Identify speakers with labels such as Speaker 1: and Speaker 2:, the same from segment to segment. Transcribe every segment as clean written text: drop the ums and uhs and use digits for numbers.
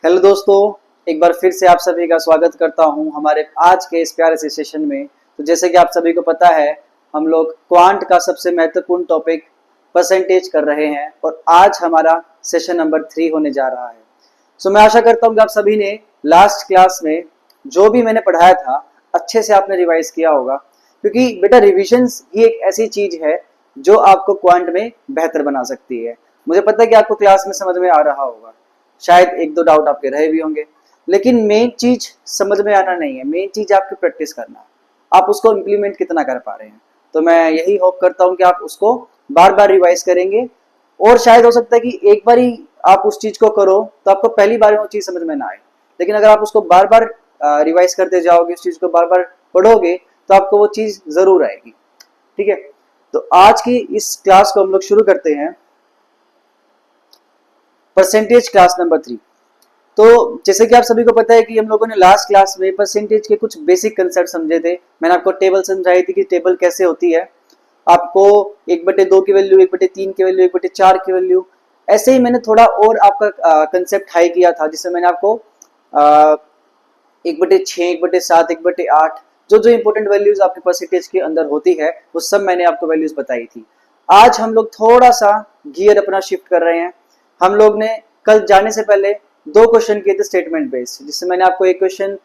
Speaker 1: Hello दोस्तों, एक बार फिर से आप सभी का स्वागत करता हूं हमारे आज के इस प्यारे से सेशन में। तो जैसे कि आप सभी को पता है, हम लोग क्वांट का सबसे महत्वपूर्ण टॉपिक परसेंटेज कर रहे हैं और आज हमारा सेशन नंबर 3 होने जा रहा है। सो मैं आशा करता हूं कि आप सभी ने लास्ट क्लास में जो भी मैंने पढ़ाया था अच्छे से आपने रिवाइज किया होगा, क्योंकि बेटा रिविजन्स ही एक ऐसी चीज है जो आपको क्वांट में बेहतर बना सकती है। मुझे पता है कि आपको क्लास में समझ में आ रहा होगा, शायद एक दो डाउट आपके रहे भी होंगे, लेकिन मेन चीज समझ में आना नहीं है, मेन चीज आपकी प्रैक्टिस करना है, आप उसको इम्प्लीमेंट कितना कर पा रहे हैं। तो मैं यही होप करता हूं कि आप उसको बार बार रिवाइज करेंगे और शायद हो सकता है कि एक बार ही आप उस चीज को करो तो आपको पहली बार में वो चीज समझ में ना आए, लेकिन अगर आप उसको बार बार रिवाइज करते जाओगे, उस चीज को बार बार पढ़ोगे तो आपको वो चीज जरूर आएगी। ठीक है, तो आज की इस क्लास को हम लोग शुरू करते हैं, परसेंटेज क्लास नंबर 3। तो जैसे कि आप सभी को पता है कि हम लोगों ने लास्ट क्लास में परसेंटेज के कुछ बेसिक कंसेप्ट समझे थे। मैंने आपको टेबल समझाई थी कि टेबल कैसे होती है, आपको 1/2 की वैल्यू, 1/3 की वैल्यू, 1/4 की वैल्यू, ऐसे ही मैंने थोड़ा और आपका कंसेप्ट हाई किया था, जिसमें मैंने आपको 1/6, 1/7, 1/8 जो इंपॉर्टेंट वैल्यूज आपके परसेंटेज के अंदर होती है वो सब मैंने आपको वैल्यूज बताई थी। आज हम लोग थोड़ा सा गियर अपना शिफ्ट कर रहे हैं। हम लोग ने कल जाने से पहले 2 क्वेश्चन किए थे स्टेटमेंट बेस्ड, जिससे मैंने आपको एक क्वेश्चन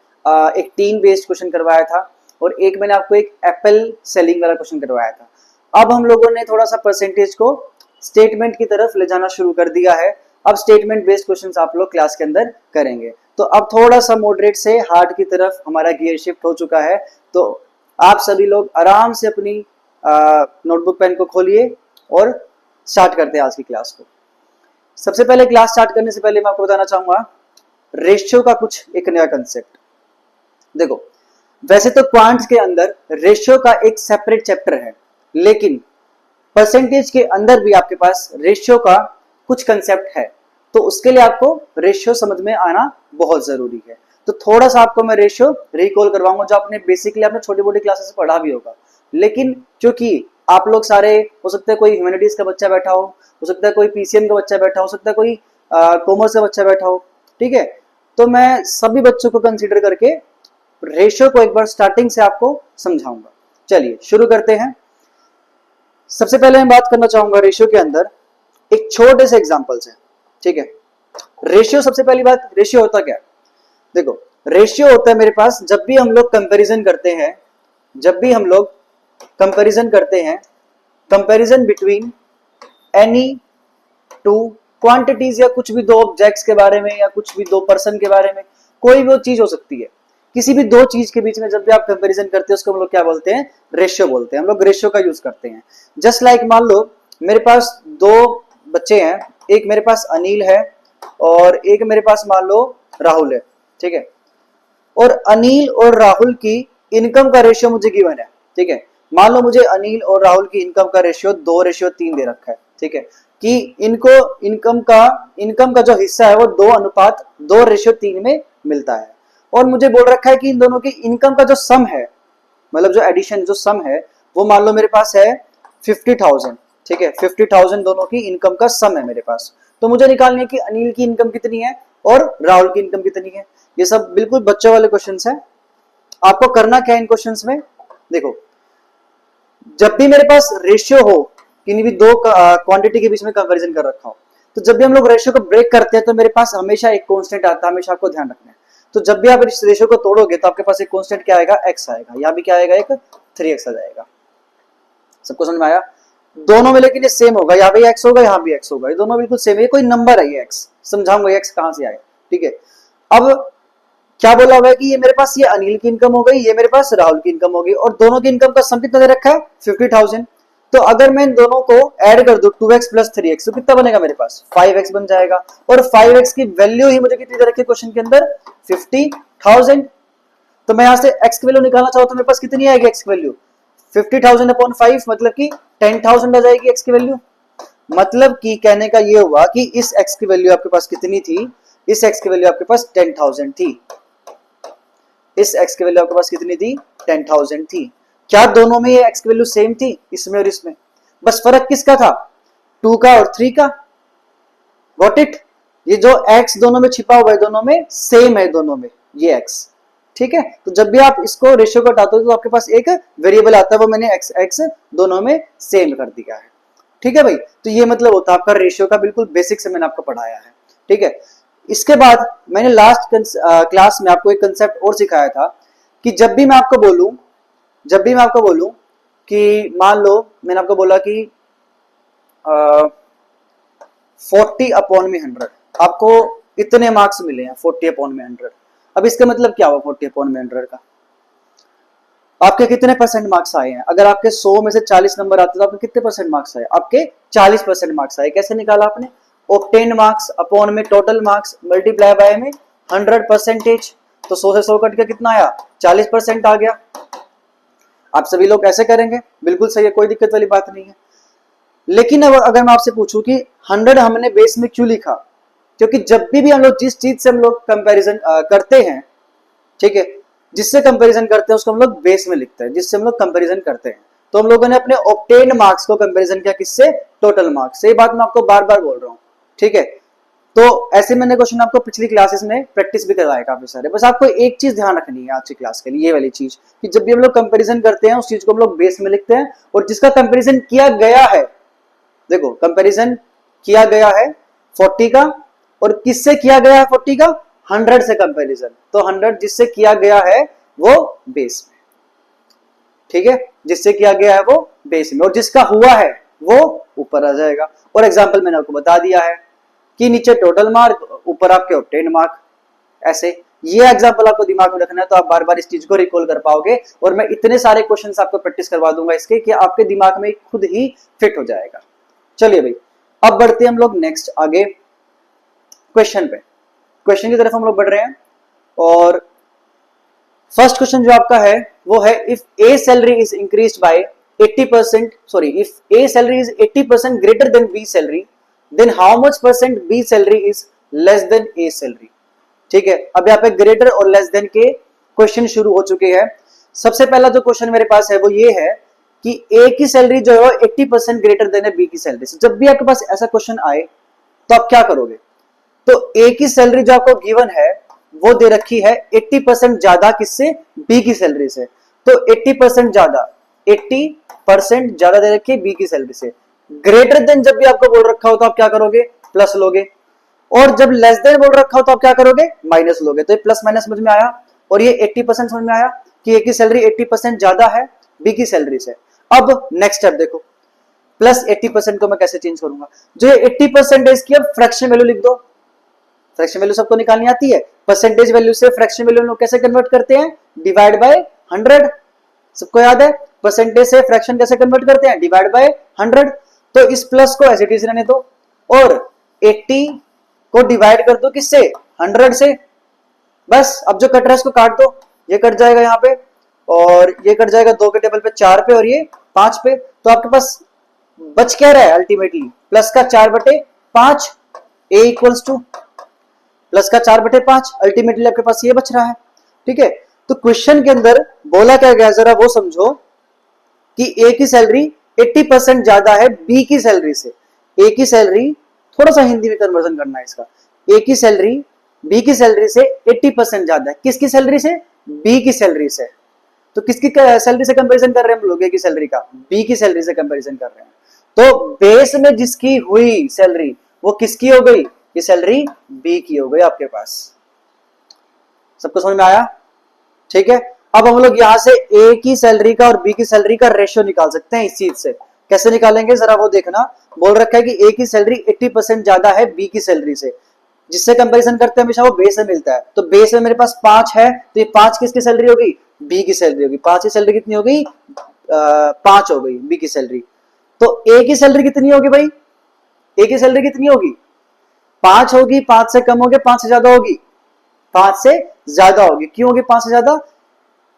Speaker 1: एक टीम बेस्ड क्वेश्चन करवाया था और एक मैंने आपको एक एप्पल सेलिंग वाला क्वेश्चन करवाया था। अब हम लोगों ने थोड़ा सा परसेंटेज को स्टेटमेंट की तरफ ले जाना शुरू कर दिया है। अब स्टेटमेंट बेस्ड क्वेश्चंस आप लोग क्लास के अंदर करेंगे, तो अब थोड़ा सा मॉडरेट से हार्ड की तरफ हमारा गियर शिफ्ट हो चुका है। तो आप सभी लोग आराम से अपनी नोटबुक पेन को खोलिए और स्टार्ट करते हैं आज की क्लास को। सबसे पहले क्लास स्टार्ट करने से पहले मैं आपको बताना चाहूंगा रेशियो का कुछ एक नया कंसेप्ट। देखो, वैसे तो क्वांट्स के अंदर रेशियो का एक सेपरेट चैप्टर है, लेकिन परसेंटेज के अंदर भी आपके पास रेशियो का कुछ कंसेप्ट है, तो उसके लिए आपको रेशियो समझ में आना बहुत जरूरी है। तो थोड़ा सा आपको मैं रेशियो रिकॉल करवाऊंगा जो आपने बेसिकली आपने छोटी मोटी क्लासेस में पढ़ा भी होगा, लेकिन क्योंकि आप लोग सारे, हो सकता है कोई ह्यूमैनिटीज का बच्चा बैठा हो सकता है कोई पीसीएम का बच्चा बैठा हो सकता है कोई कॉमर्स का बच्चा बैठा हो, ठीक है, तो मैं सभी बच्चों को कंसीडर करके रेशियो को एक बार स्टार्टिंग से आपको समझाऊंगा। चलिए शुरू करते हैं। सबसे पहले मैं बात करना चाहूंगा रेशियो के अंदर एक छोटे से एग्जांपल से। ठीक है, रेशियो, सबसे पहली बात, रेशियो होता क्या है? देखो, रेशियो होता है मेरे पास जब भी हम लोग कंपैरिजन करते हैं, जब भी हम लोग कंपैरिजन करते हैं, comparison between any two quantities, या कुछ भी दो ऑब्जेक्ट्स के बारे में, या कुछ भी दो पर्सन के बारे में, कोई भी चीज हो सकती है, किसी भी दो चीज के बीच में जब भी आप कंपैरिजन करते हैं उसको हम लोग क्या बोलते हैं? रेशियो बोलते हैं। हम लोग रेशियो का यूज करते हैं। जस्ट लाइक मान लो मेरे पास 2 बच्चे हैं, एक मेरे पास अनिल है और एक मेरे पास मान लो राहुल है। ठीक है, और अनिल और राहुल की इनकम का रेशियो मुझे गिवन है। ठीक है, मान लो मुझे अनिल और राहुल की इनकम का रेशियो 2:3 दे रखा है। ठीक है, कि इनको इनकम का जो हिस्सा है वो 2:2:3 में मिलता है, और मुझे बोल रखा है कि इन दोनों की इनकम का जो सम है, मतलब जो एडिशन, जो सम है, वो मान लो मेरे पास है 50,000। ठीक है, 50,000 दोनों की इनकम का सम है मेरे पास। तो मुझे निकालनी है कि अनिल की इनकम कितनी है और राहुल की इनकम कितनी है। ये सब बिल्कुल बच्चों वाले क्वेश्चंस हैं। आपको करना क्या है इन क्वेश्चंस में? देखो, जब भी मेरे पास रेशियो हो, किन्हीं भी दो क्वांटिटी के बीच में कंपैरिजन कर रखा हो, तो जब भी हम लोग रेशियो को ब्रेक करते हैं तो मेरे पास हमेशा एक कांस्टेंट आता है, हमेशा आपको ध्यान रखना है। तो जब भी आप इस रेशियो को तोड़ोगे तो आपके पास एक कांस्टेंट क्या आएगा? x आएगा। यहां भी क्या आएगा? एक 3x आ जाएगा। सबको समझ में आया? दोनों में लेकिन ये सेम होगा, यहाँ भी x होगा, यहाँ भी x होगा, ये दोनों बिल्कुल सेम है, कोई नंबर है ये x। समझाऊंगा ये x कहां से आया। ठीक है, अब क्या बोला हुआ है कि ये मेरे पास ये अनिल की इनकम हो गई, ये मेरे पास राहुल की इनकम हो गई, और दोनों की इनकम का सम कितना दे रखा है? 50,000। तो अगर मैं इन दोनों को ऐड कर दूं 2x + 3x, तो कितना बनेगा मेरे पास? 5x बन जाएगा। और 5x की वैल्यू ही मुझे कितनी दे रखी है क्वेश्चन के अंदर? 50,000। तो मैं यहां से x की वैल्यू निकालना चाहूं तो मेरे पास कितनी आएगी x की वैल्यू? 50,000 अपॉन 5, मतलब कि 10,000 आ जाएगी x की वैल्यू। मतलब कि कहने का ये हुआ कि इस x की वैल्यू आपके पास कितनी थी? इस x की वैल्यू आपके पास 10,000 थी। इस x की वैल्यू आपके पास कितनी थी? 10,000 थी। क्या दोनों में ये x की वैल्यू सेम थी, इसमें और इसमें? बस फर्क किसका था? 2 का और 3 का। Got it? ये जो x दोनों में छिपा हुआ है, दोनों में सेम है, दोनों में ये x, ठीक है। तो जब भी आप इसको रेशियो को हटाते हो तो आपके पास एक वेरिएबल आता है, वो मैंने x दोनों में सेम कर दिया है, ठीक है भाई। तो ये मतलब होता है आपका रेशियो का, बिल्कुल बेसिक से मैंने आपको पढ़ाया है, ठीक है। इसके बाद मैंने लास्ट क्लास में आपको एक कंसेप्ट और सिखाया था कि जब भी मैं आपको बोलूं कि मान लो मैंने आपको बोला कि 40 अपॉन में 100, आपको इतने मार्क्स मिले हैं 40 अपॉन में 100। अब इसका मतलब क्या हुआ 40 अपॉन में 100 का, आपके कितने परसेंट मार्क्स आए हैं। अगर आपके 100 में से 40 नंबर आते तो आपके कितने परसेंट मार्क्स आए, आपके 40% मार्क्स आए। कैसे निकाला आपने, ऑब्टेन मार्क्स अपॉन में टोटल मार्क्स मल्टीप्लाई बाय में 100%, तो 100 से 100 कट के कितना आया, 40% आ गया। आप सभी लोग ऐसे करेंगे, बिल्कुल सही है, कोई दिक्कत वाली बात नहीं है। लेकिन अब अगर मैं आपसे पूछूं कि 100 हमने बेस में क्यों लिखा, क्योंकि जब भी हम लोग जिस चीज से हम लोग कंपैरिजन करते हैं, ठीक है, जिससे कंपैरिजन करते हैं उसको हम लोग बेस में लिखते हैं, जिससे हम लोग कंपैरिजन करते हैं। तो हम लोगों ने अपने ऑब्टेन मार्क्स को कंपैरिजन किया किससे, टोटल मार्क्स से। ये बात मैं आपको बार बार बोल रहा हूँ, ठीक है। तो ऐसे मैंने क्वेश्चन आपको पिछली क्लासेस में प्रैक्टिस भी करवाया काफी सारे। बस आपको एक चीज ध्यान रखनी है आज की क्लास के लिए, ये वाली चीज कि जब भी हम लोग कंपैरिजन करते हैं उस चीज को हम लोग बेस में लिखते हैं, और जिसका कंपैरिजन किया गया है, देखो कंपैरिजन किया गया है 40 का, और किससे किया गया है 40 का, 100 से कंपैरिजन। तो 100 जिससे किया गया है वो बेस में, ठीक है, जिससे किया गया है वो बेस में, और जिसका हुआ है वो ऊपर आ जाएगा। और एग्जांपल मैंने आपको बता दिया है कि नीचे टोटल मार्क, ऊपर आपके ऑब्टेन मार्क, ऐसे। ये एग्जांपल आपको दिमाग में रखना है, तो आप बार बार इस चीज को रिकॉल कर पाओगे, और मैं इतने सारे क्वेश्चंस आपको प्रैक्टिस करवा दूंगा इसके कि आपके दिमाग में खुद ही फिट हो जाएगा। चलिए भाई, अब बढ़ते हैं हम लोग नेक्स्ट आगे क्वेश्चन पे, क्वेश्चन की तरफ हम लोग बढ़ रहे हैं। और फर्स्ट क्वेश्चन जो आपका है वो है, if A salary is increased by 80%, sorry, if A salary is 80% greater than B salary, then how much percent B salary is less than A salary, ठीक है। अब यहाँ पे ग्रेटर और लेस देन के क्वेश्चन शुरू हो चुके हैं। सबसे पहला जो क्वेश्चन मेरे पास है वो ये है कि ए की सैलरी जो है 80% ग्रेटर देन है बी की सैलरी से। जब भी आपके पास ऐसा क्वेश्चन आए तो आप क्या करोगे, तो ए की सैलरी जो आपको गिवन है वो दे रखी है 80% ज्यादा किससे, बी की सैलरी से। तो 80% ज्यादा, 80% ज्यादा दे रखी है बी की सैलरी से। ग्रेटर देन जब भी आपको बोल रखा हो तो आप क्या करोगे, प्लस लोगे, और जब लेस देन बोल रखा हो तो आप क्या करोगे, माइनस लोगे। तो ये प्लस माइनस समझ में आया, और ये 80% समझ में आया कि ए की सैलरी 80% ज्यादा है बी की सैलरी से। अब नेक्स्ट स्टेप देखो, प्लस 80% को मैं कैसे चेंज करूंगा। जो ये 80% है इसकी अब फ्रैक्शन वैल्यू लिख दो। फ्रैक्शन वैल्यू सबको निकालनी आती है, परसेंटेज वैल्यू से फ्रैक्शन वैल्यू लोग कैसे कन्वर्ट करते हैं, डिवाइड बाय 100, सबको याद है। परसेंटेज से फ्रैक्शन कैसे कन्वर्ट करते हैं, डिवाइड बाय 100। तो इस प्लस को एज इट इज रहने दो, और 80 को डिवाइड कर दो किससे, 100 से। बस अब जो कट रहा है इसको काट दो, ये कट जाएगा यहाँ पे, और ये कट जाएगा 2 के टेबल पे 4 पे, और ये 5 पे। तो आपके पास बच क्या रहा है अल्टीमेटली, प्लस का 4/5, ए इक्वल्स टू प्लस का 4/5, अल्टीमेटली आपके पास ये बच रहा है, ठीक है। तो क्वेश्चन के अंदर बोला क्या गया जरा वो समझो कि ए की सैलरी 80% ज्यादा है बी की सैलरी से। ए की सैलरी, थोड़ा सा हिंदी में कन्वर्जन करना है इसका, ए की सैलरी बी की सैलरी से 80% ज्यादा है, किसकी सैलरी से, बी की सैलरी से। तो किसकी सैलरी से कंपैरिजन कर रहे हैं हम लोग, ए की सैलरी का बी की सैलरी से कंपैरिजन कर रहे हैं। तो बेस में जिसकी हुई सैलरी वो किसकी हो गई, ये सैलरी बी की हो गई आपके पास। सबको समझ में आया, ठीक है। अब हम लोग यहां से ए की सैलरी का और बी की सैलरी का रेशियो निकाल सकते हैं इस चीज से। कैसे निकालेंगे जरा वो देखना। बोल रखा है कि ए की सैलरी 80% ज्यादा है बी की सैलरी से, जिससे कंपैरिजन करते हैं हमेशा वो बेस में मिलता है। तो बेस में मेरे पास 5 है, तो ये 5 किसकी सैलरी होगी, बी की सैलरी होगी। 5 की सैलरी कितनी होगी, 5 हो गई बी की सैलरी। तो ए की सैलरी कितनी होगी भाई, ए की सैलरी कितनी होगी, 5 होगी। 5 से कम होगी, 5 से ज्यादा होगी, 5 से ज्यादा होगी। क्यों होगी 5 से ज्यादा,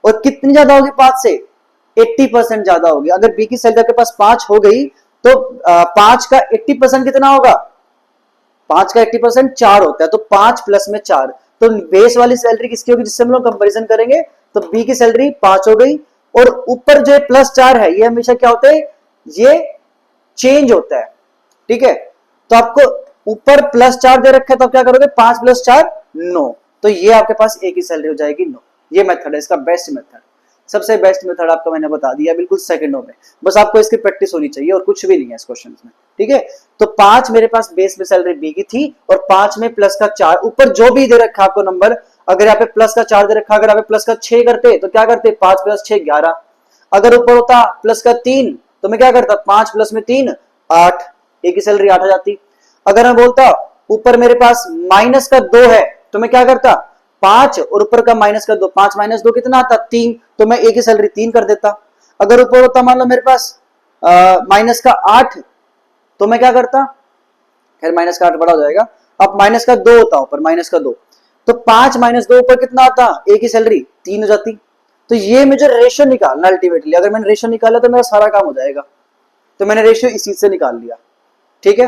Speaker 1: और कितनी ज्यादा होगी 5 से, 80% ज्यादा होगी। अगर बी की सैलरी आपके पास 5 हो गई तो 5 का 80% कितना होगा, 5 का 80% 4 होता है। तो 5 प्लस में 4, तो बेस वाली सैलरी किसकी होगी जिससे हम लोग कंपेरिजन करेंगे, तो बी की सैलरी 5 हो गई। और ऊपर जो प्लस 4 है ये हमेशा क्या होता है, ये चेंज होता है, ठीक है। तो आपको ऊपर +4 दे रखा है, तो आप क्या करोगे 5 + 4 9, तो ये आपके पास ए की सैलरी हो जाएगी 9। ये मेथड है इसका बेस्ट मेथड, सबसे बेस्ट मेथड आपको मैंने बता दिया बिल्कुल सेकंडों में। बस आपको इसकी प्रैक्टिस होनी चाहिए और कुछ भी नहीं है इस क्वेश्चन में, ठीक है। तो 5 मेरे पास बेस में सैलरी बी की थी और 5 में प्लस का 4, ऊपर जो भी दे रखा आपको नंबर, अगर यहाँ पे प्लस का 4 दे रखा, अगर यहाँ पे प्लस का 6 करते तो क्या करते 5 + 6 11, अगर ऊपर होता प्लस का 3 तो मैं क्या करता 5 + में 3 8, ए की सैलरी 8 आ जाती। अगर मैं बोलता ऊपर मेरे पास माइनस का 2 है तो मैं क्या करता 5 और ऊपर का माइनस का 2, 5 - 2 कितना आता 3, तो मैं ए की सैलरी 3 कर देता। अगर ऊपर होता मान लो मेरे पास माइनस का 8 तो मैं क्या करता, खैर माइनस का 8 बड़ा हो जाएगा, अब माइनस का 2 होता ऊपर माइनस का 2, तो 5 - 2 ऊपर कितना आता ए की सैलरी 3 हो जाती। तो ये मुझे रेशियो निकालना अल्टीमेटली, अगर मैंने रेशियो निकाला तो मेरा सारा काम हो जाएगा, तो मैंने रेशियो इसी से निकाल लिया, ठीक है।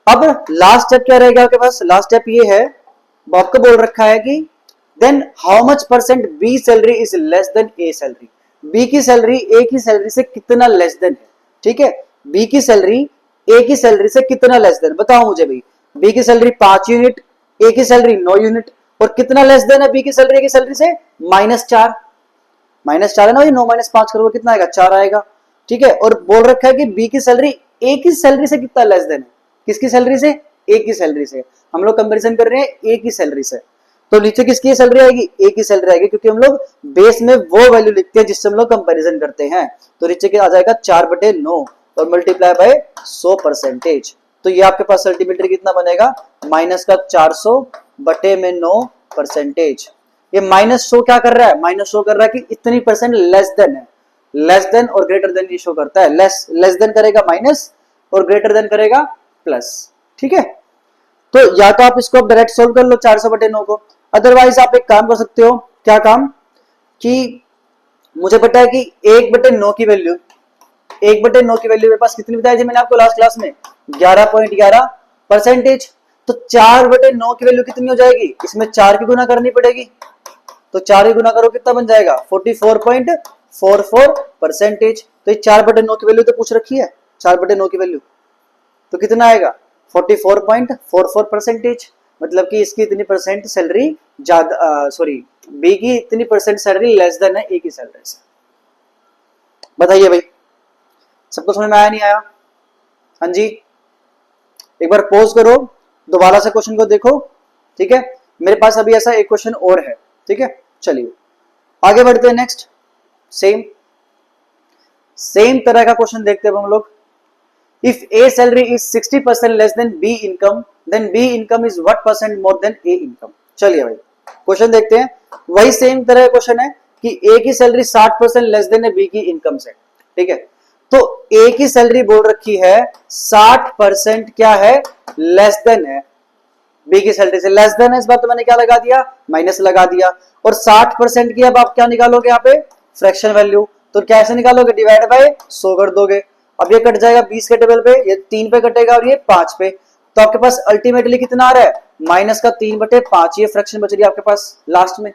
Speaker 1: अब लास्ट स्टेप क्या रहेगा आपके पास, लास्ट स्टेप ये है, आपको बोल रखा है कि then how much % B salary is less than A salary, B की सैलरी ए की सैलरी से कितना लेस देन है, ठीक है। बी की सैलरी ए की सैलरी से कितना लेस देन, बताओ मुझे भाई, बी की सैलरी 5 यूनिट, ए की सैलरी 9 यूनिट, और कितना लेस देन है बी की सैलरी ए की सैलरी से -4, -4 है ना, 9 - 5 करोगे कितना आएगा 4 आएगा, ठीक है। और बोल रखा है कि बी की सैलरी ए की सैलरी से कितना लेस देन है, किसकी सैलरी से, ए की सैलरी से। हम लोग कंपैरिजन कर रहे हैं ए की सैलरी से, तो नीचे किसकी सैलरी आएगी, ए की सैलरी आएगी, क्योंकि हम लोग बेस में वो वैल्यू लिखते हैं जिससे हम लोग कंपैरिजन करते हैं। तो नीचे के आ जाएगा 4/9 और मल्टीप्लाई बाय 100%, तो ये आपके पास अल्टीमेटली कितना बनेगा माइनस का 400/9%। ये माइनस शो क्या कर रहा है, माइनस शो कर रहा है कि इतनी % लेस देन है, लेस देन और ग्रेटर देन ये शो करता है, लेस देन करेगा माइनस और ग्रेटर देन करेगा प्लस, ठीक है। तो या तो आप इसको डायरेक्ट सोल्व कर लो 400/9 को, अदरवाइज आप एक काम कर सकते हो, क्या काम, कि मुझे पता है कि 1/9 की वैल्यू, 1/9 की वैल्यू मेरे पास कितनी बताई थी मैंने आपको लास्ट क्लास में 11.11%, तो 4/9 की वैल्यू कितनी हो जाएगी, इसमें 4 की गुना करनी पड़ेगी, तो 4 की गुना करो कितना बन जाएगा 44.44%। तो ये 4/9 की वैल्यू तो पूछ रखी है, 4/9 की वैल्यू तो कितना आएगा 44.44%, मतलब कि इसकी इतनी % सैलरी ज्यादा, सॉरी बी की इतनी % सैलरी लेस देन है ए की सैलरी से। बताइए भाई सबको समझ में आया नहीं आया, हाँ जी। एक बार पॉज करो, दोबारा से क्वेश्चन को देखो, ठीक है। मेरे पास अभी ऐसा एक क्वेश्चन और है, ठीक है। चलिए आगे बढ़ते हैं, नेक्स्ट सेम तरह का क्वेश्चन देखते हैं हम लोग। If A salary is 60% less than B income, then B income is what % more than A income? चलिए भाई क्वेश्चन देखते हैं, वही सेम तरह का क्वेश्चन है कि A की सैलरी 60% लेस देन है B की इनकम से, ठीक है। तो A की सैलरी बोल रखी है 60% क्या है लेस देन है B की सैलरी से, लेस देन है, इस बार तो मैंने क्या लगा दिया माइनस लगा दिया, और 60% की अब आप क्या निकालोगे यहाँ पे फ्रैक्शन वैल्यू, तो कैसे निकालोगे डिवाइड बाय 100 कर दोगे। अब ये कट जाएगा 20 के टेबल पे, ये 3 पे कटेगा और ये 5 पे, तो आपके पास अल्टीमेटली कितना आ रहा है -3/5, ये फ्रैक्शन बच रही है आपके पास लास्ट में।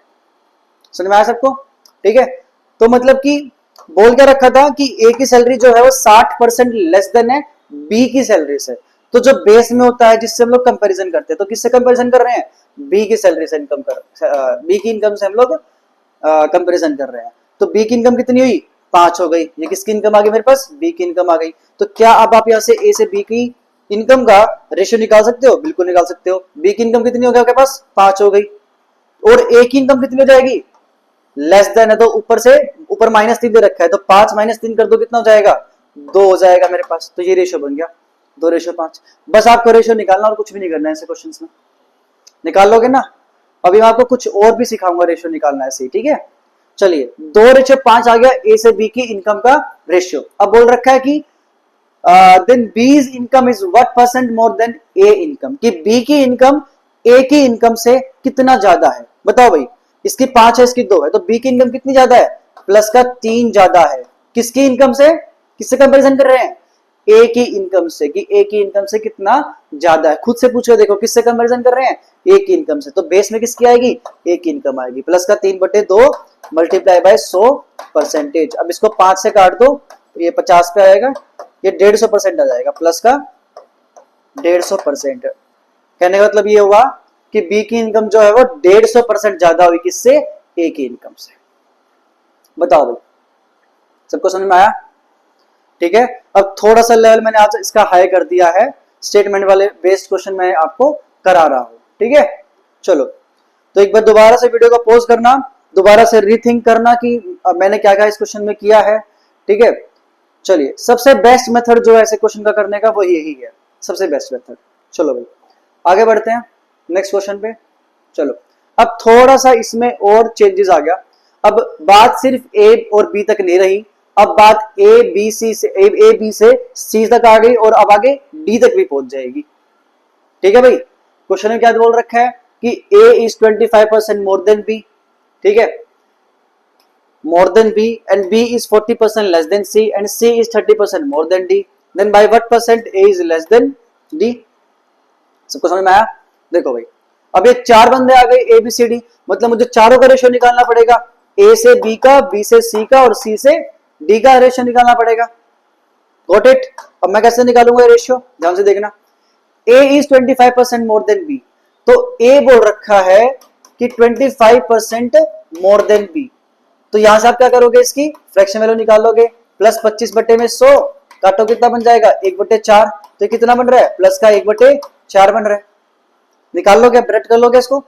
Speaker 1: समझ में आया सबको, ठीक है। तो मतलब कि बोल क्या रखा था कि ए की सैलरी जो है वो 60% लेस देन है बी की सैलरी से, तो जो बेस में होता है जिससे हम लोग कंपैरिजन करते हैं, तो किससे कंपैरिजन कर रहे हैं बी की सैलरी से, बी की इनकम से हम लोग कंपैरिजन कर रहे हैं। तो बी की इनकम कितनी हुई 5 हो गई, ये किसकी इनकम आ गई मेरे पास बी की इनकम आ गई। तो क्या अब आप यहाँ से ए से बी की इनकम का रेशियो निकाल सकते हो, बिल्कुल निकाल सकते हो। बी की इनकम कितनी हो गई आपके पास 5 हो गई, और ए की इनकम कितनी हो जाएगी लेस देन है, तो ऊपर से ऊपर -3 दे रखा है, तो 5 - 3 कर दो कितना हो जाएगा 2 हो जाएगा मेरे पास, तो ये रेशियो बन गया 2:5। बस आपको रेशियो निकालना और कुछ भी नहीं करना है ऐसे क्वेश्चंस में, निकाल लोगे ना। अभी मैं आपको कुछ और भी सिखाऊंगा रेशियो निकालना ऐसे, ठीक है। चलिए 2:5 आ गया ए से बी की इनकम का रेशियो। अब बोल रखा है कि then B's income is what % more than A income, कि बी की इनकम ए की इनकम से कितना ज्यादा है, बताओ भाई। इसकी 5 है इसकी 2 है, तो बी की इनकम कितनी ज्यादा है +3 ज्यादा है, किसकी इनकम से, किससे कंपैरिजन कर रहे हैं ए की इनकम से, कि ए की इनकम से कितना ज्यादा है, खुद से पूछ के देखो किससे कंपैरिजन कर रहे हैं ए की इनकम से, तो बेस में किसकी आएगी ए की इनकम आएगी, +3/2 मल्टीप्लाई बाय 100%। अब इसको 5 से काट दो, ये 50 पे आएगा, ये 150% आ जाएगा, 150%। कहने का मतलब ये हुआ कि बी की इनकम जो है वो 150% ज्यादा हुई किससे, ए की इनकम से। बताओ भाई, सबको समझ में आया? ठीक है, अब थोड़ा सा लेवल मैंने आज इसका हाई कर दिया है, स्टेटमेंट वाले बेस्ड क्वेश्चन मैं आपको करा रहा हूं। ठीक है, चलो तो एक बार दोबारा से वीडियो को पॉज करना, दोबारा से रीथिंक करना कि मैंने क्या क्या इस क्वेश्चन में किया है। ठीक है, चलिए सबसे बेस्ट मेथड जो है ऐसे क्वेश्चन का करने का वो यही है, सबसे बेस्ट मेथड। चलो भाई आगे बढ़ते हैं नेक्स्ट क्वेश्चन पे। चलो अब थोड़ा सा इसमें और चेंजेस आ गया, अब बात सिर्फ ए और बी तक नहीं रही, अब बात ए बी से सी तक आ गई और अब आगे डी तक भी पहुंच जाएगी। ठीक है भाई, क्वेश्चन में क्या बोल रखा है कि ए इज 25% मोर देन बी, ठीक है, more than B and B is 40% less than C and C is 30% more than D, then by what percent A is less than D? सबको समझ में आया? देखो भाई अब ये चार बंदे आ गए A B C D, मतलब मुझे चारों का रेशियो निकालना पड़ेगा, A से B का, B से C का और C से D का रेशियो निकालना पड़ेगा। Got it? अब मैं कैसे निकालूंगा रेशियो, ध्यान से देखना। A is 25% more than B, तो A बोल रखा है कि 25% more than B, तो यहां से आप क्या करोगे, इसकी फ्रैक्शन वैल्यू निकालोगे, प्लस 25/100 काटो कितना बन जाएगा 1/4, तो ये कितना बन रहा है, प्लस का 1/4 बन रहा है। निकाल लोगे, ब्रेड कर लोगे इसको।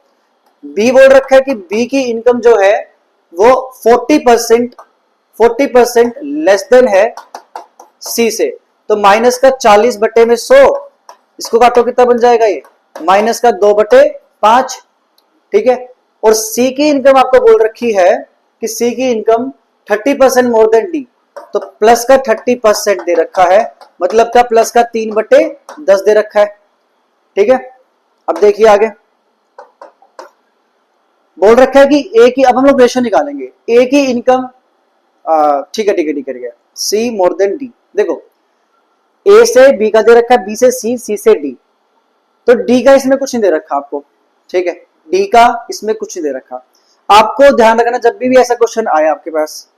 Speaker 1: बी बोल रखा है कि बी की इनकम जो है वो 40% लेस देन है सी से, तो माइनस का 40/100, इसको काटो कितना बन जाएगा ये, माइनस का 2/5। ठीक है, और सी की इनकम आपको बोल रखी है कि सी की इनकम 30% मोर देन डी, तो प्लस का 30% दे रखा है, मतलब का प्लस का 3/10 दे रखा है। ठीक है, अब देखिए आगे बोल रखा है कि ए की, अब हम लोग रेशियो निकालेंगे, ए की इनकम ठीक है सी मोर देन डी। देखो ए से बी का दे रखा है, बी से सी, सी से डी, तो डी का इसमें कुछ नहीं दे रखा आपको। ठीक है, डी का इसमें कुछ नहीं दे रखा। आपको ध्यान रखना जब भी ऐसा क्वेश्चन आए आपके पास,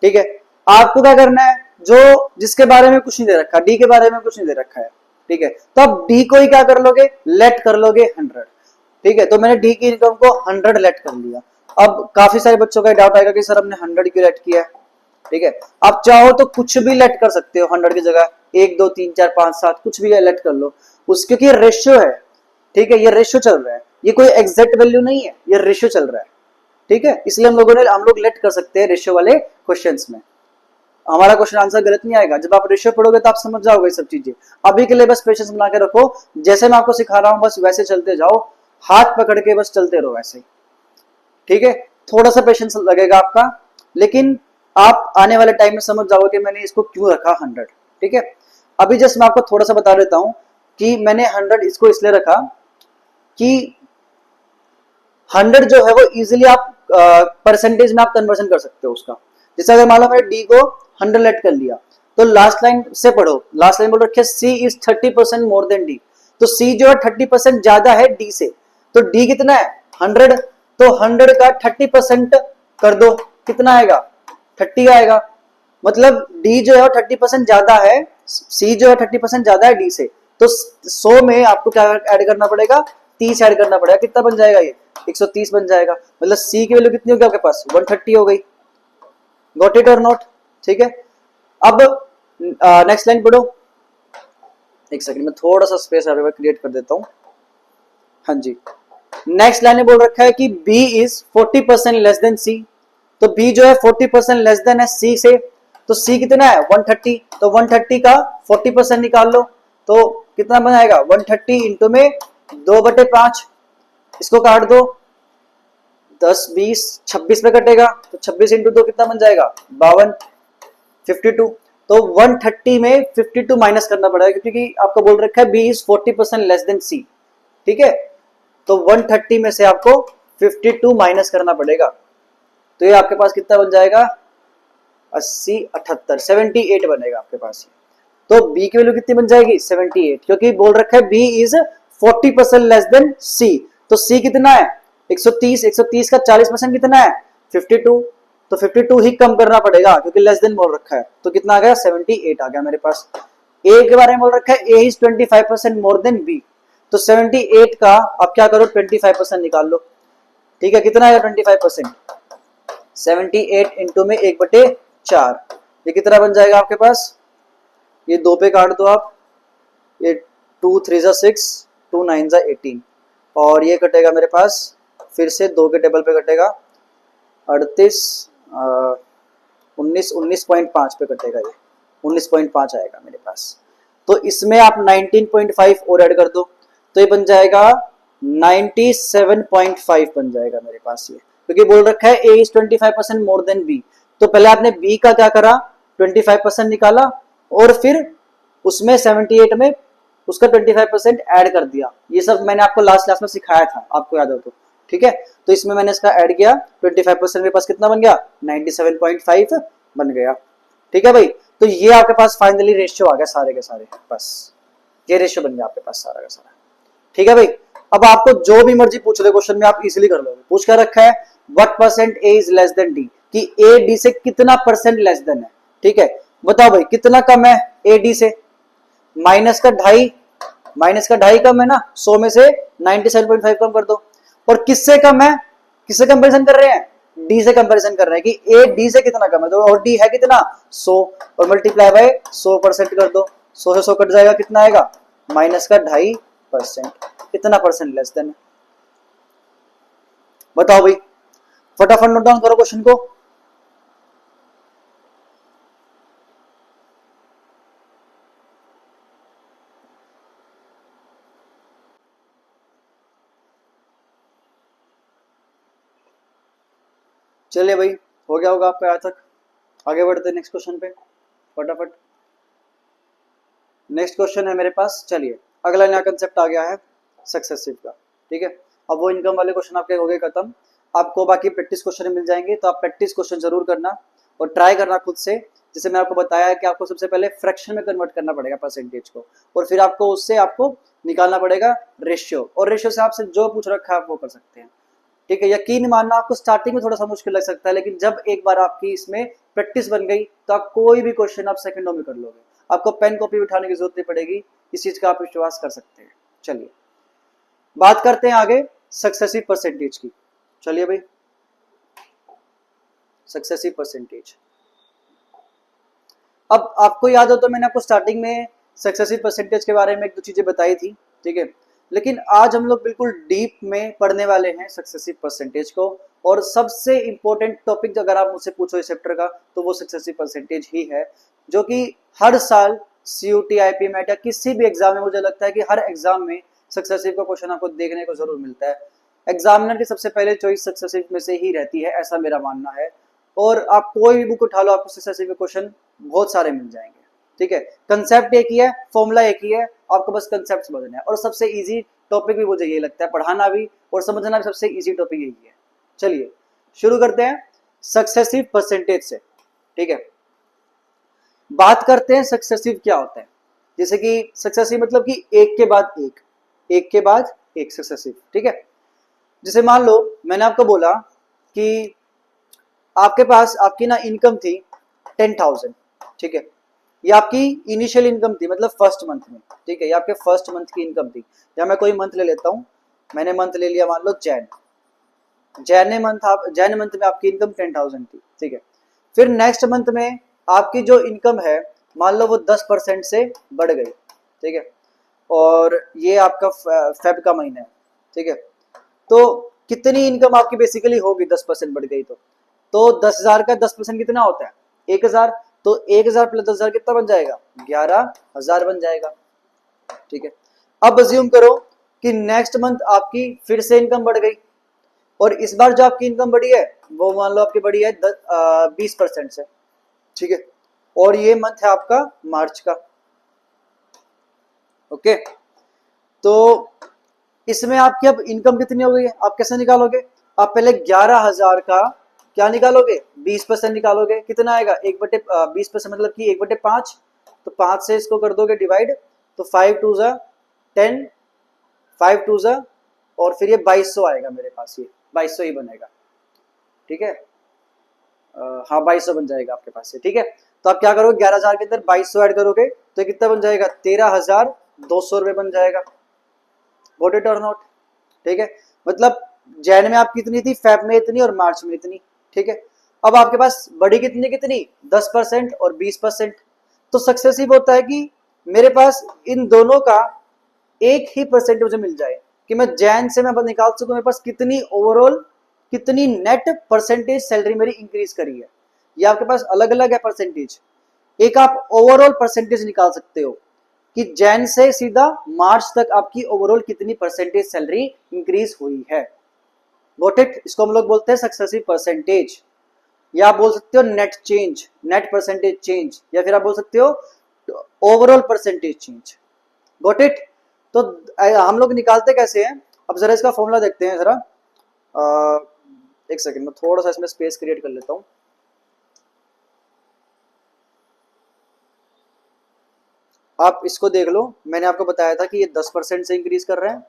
Speaker 1: ठीक है, आपको क्या करना है, जो जिसके बारे में कुछ नहीं दे रखा, डी के बारे में कुछ नहीं दे रखा है, ठीक है, तो आप डी को ही क्या कर लोगे, लेट कर लोगे 100। ठीक है, तो मैंने डी की इनकम को 100 लेट कर लिया। अब काफी सारे बच्चों का डाउट आएगा कि सर हमने 100 क्यों लेट किया है। ठीक है, आप चाहो तो कुछ भी लेट कर सकते हो 100 की जगह, 1 2 3 4 5 7 कुछ भी लेट कर लो उस, क्योंकि ये रेशियो है। ठीक है, ये रेशियो चल रहा है, ये कोई एग्जैक्ट वैल्यू नहीं है, ये रेशियो चल रहा है। ठीक है, इसलिए हम लोग लेट कर सकते हैं रेशियो वाले क्वेश्चंस में, हमारा क्वेश्चन आंसर गलत नहीं आएगा। जब आप रेशियो पढ़ोगे तो आप समझ जाओगे सब चीजें। अभी के लिए बस पेशेंस बना के रखो, जैसे मैं आपको सिखा रहा हूं बस वैसे चलते जाओ, हाथ पकड़ के बस चलते रहो वैसे ही। ठीक है, थोड़ा सा पेशेंस लगेगा आपका, लेकिन आप आने वाले टाइम में समझ जाओगे कि मैंने इसको क्यों रखा 100। ठीक है, अभी जस्ट मैं आपको थोड़ा सा बता देता हूं कि मैंने 100 इसको इसलिए रखा कि 100 जो है वो इजीली आप परसेंटेज में आप कन्वर्जन कर सकते हो उसका। जैसे अगर मान लो मैंने डी को 100 लेट कर लिया, तो लास्ट लाइन से पढ़ो, लास्ट लाइन बोल रखी है सी इज 30% मोर देन डी, तो सी जो है 30% ज्यादा है डी से, तो डी कितना है 100, तो 100 का 30% कर दो, कितना आएगा 30 आएगा, मतलब डी जो है 30% ज्यादा है, सी जो है 30% ज्यादा है डी से, तो 100 में आपको क्या ऐड करना पड़ेगा, 30 ऐड करना पड़ेगा, कितना बन जाएगा ये 130 बन जाएगा, मतलब सी की वैल्यू कितनी होगी आपके पास 130 हो गई। गॉट इट और नॉट? ठीक है, अब नेक्स्ट लाइन पढ़ो, एक सेकंड में थोड़ा सा स्पेस क्रिएट कर देता हूं। हाँ जी, नेक्स्ट लाइन में बोल रखा है कि B is 40% less than C, तो B जो है 40% लेस देन है C से, तो C कितना है 130, तो 130 का 40% निकाल लो, तो कितना बनाएगा 130 इंटू में 2/5, इसको काट दो, 10 20 26 पे कटेगा, तो 26 इंटू 2 कितना बन जाएगा 52, 52, तो 130 में 52 माइनस करना पड़ेगा क्योंकि आपको बोल रखा है B is 40% less than C। ठीक है, तो 130 में से आपको 52 माइनस करना पड़ेगा, तो ये आपके पास कितना बन जाएगा 80 78 78 बनेगा आपके पास। तो B की वैल्यू कितनी बन जाएगी 78, क्योंकि बोल रखा है B is 40% less than C, तो C कितना है 130, 130 का 40% कितना है 52, तो 52 ही कम करना पड़ेगा क्योंकि लेस देन बोल रखा है, तो कितना आ गया 78 आ गया मेरे पास। ए के बारे में बोल रखा है ए इज 25% मोर देन बी, तो 78 का अब क्या करो 25% निकाल लो। ठीक है, कितना आएगा 25%, 78 इंटू में 1/4, ये कितना बन जाएगा आपके पास, ये 2 पे काट दो आप, ये 2 3 जा 6, 2 9 जा 18, और ये कटेगा मेरे पास फिर से 2 के टेबल पे कटेगा 38, 19.5 पे कटेगा, ये 19.5 आएगा मेरे पास। तो इसमें आप 19.5 और ऐड कर दो, तो ये बन जाएगा 97.5 बन जाएगा मेरे पास ये, क्योंकि बोल रखा है ए इज 25% मोर देन बी। तो पहले आपने बी का क्या करा, 25% निकाला और फिर उसमें 78 में उसका 25% ऐड कर दिया। ये सब मैंने आपको लास्ट क्लास में सिखाया था, आपको याद हो तो। ठीक है, तो इसमें मैंने इसका ऐड किया, 25% मेरे पास कितना बन गया, 97.5 बन गया। ठीक है भाई, तो ये आपके पास फाइनली रेशियो आ गया सारे के सारे, बस ये रेशियो बन गया आपके पास सारा का सारा। ठीक है भाई, अब आपको जो भी मर्जी पूछ ले क्वेश्चन में आप इजीली कर लोगे। पूछ कर रखा है what percent A is less then D, कि ए डी से कितना परसेंट लेस देन है। ठीक है, बताओ भाई कितना कम है ए डी से, माइनस का 2.5 कम है ना, 100 में से 97.5 कम कर दो। और किससे कम है, किससे कंपैरिजन कर रहे हैं, डी से कंपैरिजन कर रहे हैं कि ए डी से कितना कम है, तो और डी है कितना 100, और मल्टीप्लाई बाय 100% कर दो, 100 से 100 कट जाएगा, कितना आएगा माइनस का 2.5%, कितना परसेंट लेस देन है। बताओ भाई, फटाफट नोट डाउन करो क्वेश्चन को। चलिए भाई, हो गया होगा आपका यहाँ तक, आगे बढ़ते हैं नेक्स्ट क्वेश्चन पे फटाफट। नेक्स्ट क्वेश्चन है मेरे पास, चलिए अगला नया कंसेप्ट आ गया है सक्सेसिव का। ठीक है, अब वो इनकम वाले क्वेश्चन आपके हो गए खत्म, आपको बाकी प्रैक्टिस क्वेश्चन मिल जाएंगे, तो आप प्रैक्टिस क्वेश्चन जरूर करना और ट्राई करना खुद से। जैसे मैं आपको बताया है कि आपको सबसे पहले फ्रैक्शन में कन्वर्ट करना पड़ेगा परसेंटेज को, और फिर आपको उससे आपको निकालना पड़ेगा रेशियो, और रेशियो से आपसे जो पूछ रखा है आप वो कर सकते हैं। ठीक है, यकीन मानना आपको स्टार्टिंग में थोड़ा सा मुश्किल लग सकता है, लेकिन जब एक बार आपकी इसमें प्रैक्टिस बन गई तो आप कोई भी क्वेश्चन आप सेकंडों में कर लोगे, आपको पेन कॉपी उठाने की जरूरत नहीं पड़ेगी, इस चीज का आप विश्वास कर सकते हैं। चलिए बात करते हैं आगे सक्सेसिव परसेंटेज की। चलिए भाई, सक्सेसिव परसेंटेज, अब आपको याद हो तो मैंने आपको स्टार्टिंग में सक्सेसिव परसेंटेज के बारे में एक दो चीजें बताई थी। ठीक है, लेकिन आज हम लोग बिल्कुल डीप में पढ़ने वाले हैं सक्सेसिव परसेंटेज को, और सबसे इंपॉर्टेंट टॉपिक अगर आप मुझसे पूछो इस चैप्टर का तो वो सक्सेसिव परसेंटेज ही है, जो कि हर साल CUT IP MET या किसी भी एग्जाम में मुझे लगता है कि हर एग्जाम में सक्सेसिव का क्वेश्चन आपको देखने को जरूर मिलता है। एग्जामिनर की सबसे पहले चॉइस सक्सेसिव में से ही रहती है, ऐसा मेरा मानना है। और आप कोई भी बुक उठा लो, आपको सक्सेसिव के क्वेश्चन बहुत सारे मिल जाएंगे। ठीक है, कंसेप्ट एक ही है, फॉर्मूला एक ही है, आपको बस कंसेप्ट समझना है। और सबसे इजी टॉपिक भी मुझे ये लगता है, पढ़ाना भी और समझना भी सबसे इजी टॉपिक यही है। चलिए शुरू करते हैं सक्सेसिव परसेंटेज से। ठीक है, बात करते हैं सक्सेसिव क्या होता है। जैसे कि सक्सेसिव मतलब कि एक के बाद एक, एक के बाद एक सक्सेसिव। ठीक है, जैसे मान लो मैंने आपको बोला कि आपके पास आपकी ना इनकम थी 10,000। ठीक है, ये आपकी इनिशियल इनकम थी, मतलब फर्स्ट मंथ में। ठीक है, ये आपके फर्स्ट मंथ की इनकम थी। या मैं कोई मंथ ले लेता हूं, मैंने मंथ ले लिया मान लो जैन मंथ में आपकी इनकम 10,000 थी। ठीक है, फिर नेक्स्ट मंथ में आपकी जो इनकम है मान लो वो 10% से बढ़ गई। ठीक है, और ये आपका फेब का महीना है। ठीक है, तो कितनी इनकम आपकी बेसिकली होगी, 10% बढ़ गई तो 10,000 का 10% कितना होता है 1,000, तो 1,000 प्लस 10,000 कितना बन जाएगा 11,000 बन जाएगा। ठीक है, अब अज्यूम करो कि नेक्स्ट मंथ आपकी फिर से इनकम बढ़ गई, और इस बार जो आपकी इनकम बढ़ी है वो मान लो आपकी बढ़ी है 20% से। ठीक है, और ये मंथ है आपका मार्च का। ओके, तो इसमें आपकी अब इनकम कितनी हो गई है, आप कैसे निकालोगे, आप पहले 11,000 का क्या निकालोगे 20% निकालोगे, कितना आएगा 1/20% मतलब कि 1/5, तो 5 से इसको कर दोगे डिवाइड, तो 5 2 जा 10, 5 2 जा, और फिर ये 2200 आएगा मेरे पास, ये 2200 ही बनेगा। ठीक है, हाँ 2200 बन जाएगा आपके पास से। ठीक है, तो आप क्या करोगे 11,000 के अंदर 2200 ऐड करोगे, तो कितना बन जाएगा, 13,200 रुपये बन जाएगा। गॉट इट और नॉट? ठीक है, मतलब जैन में आप कितनी थी, फेब में इतनी और मार्च में इतनी। ठीक है, अब आपके पास बढ़ी कितनी कितनी, 10% और 20%। तो सक्सेसिव होता है कि मेरे पास इन दोनों का एक ही परसेंट मुझे मिल जाए, कि मैं जैन से मैं निकाल सकूं मेरे पास कितनी ओवरऑल, कितनी नेट परसेंटेज सैलरी मेरी इंक्रीज करी है। ये आपके पास अलग अलग है परसेंटेज। एक आप ओवरऑल परसेंटेज निकाल सकते हो कि जैन से सीधा मार्च तक आपकी ओवरऑल कितनी परसेंटेज सैलरी इंक्रीज हुई है। Got it? इसको हम लोग बोलते हैं सक्सेसिव परसेंटेज, या आप बोल सकते हो net change, net percentage change, या फिर आप बोल सकते हो overall percentage change. Got it? तो हम लोग निकालते कैसे हैं, अब जरा इसका फॉर्मूला देखते हैं जरा। एक सेकंड में थोड़ा सा इसमें स्पेस क्रिएट कर लेता हूं। आप इसको देख लो, मैंने आपको बताया था कि ये 10% से इंक्रीज कर रहे हैं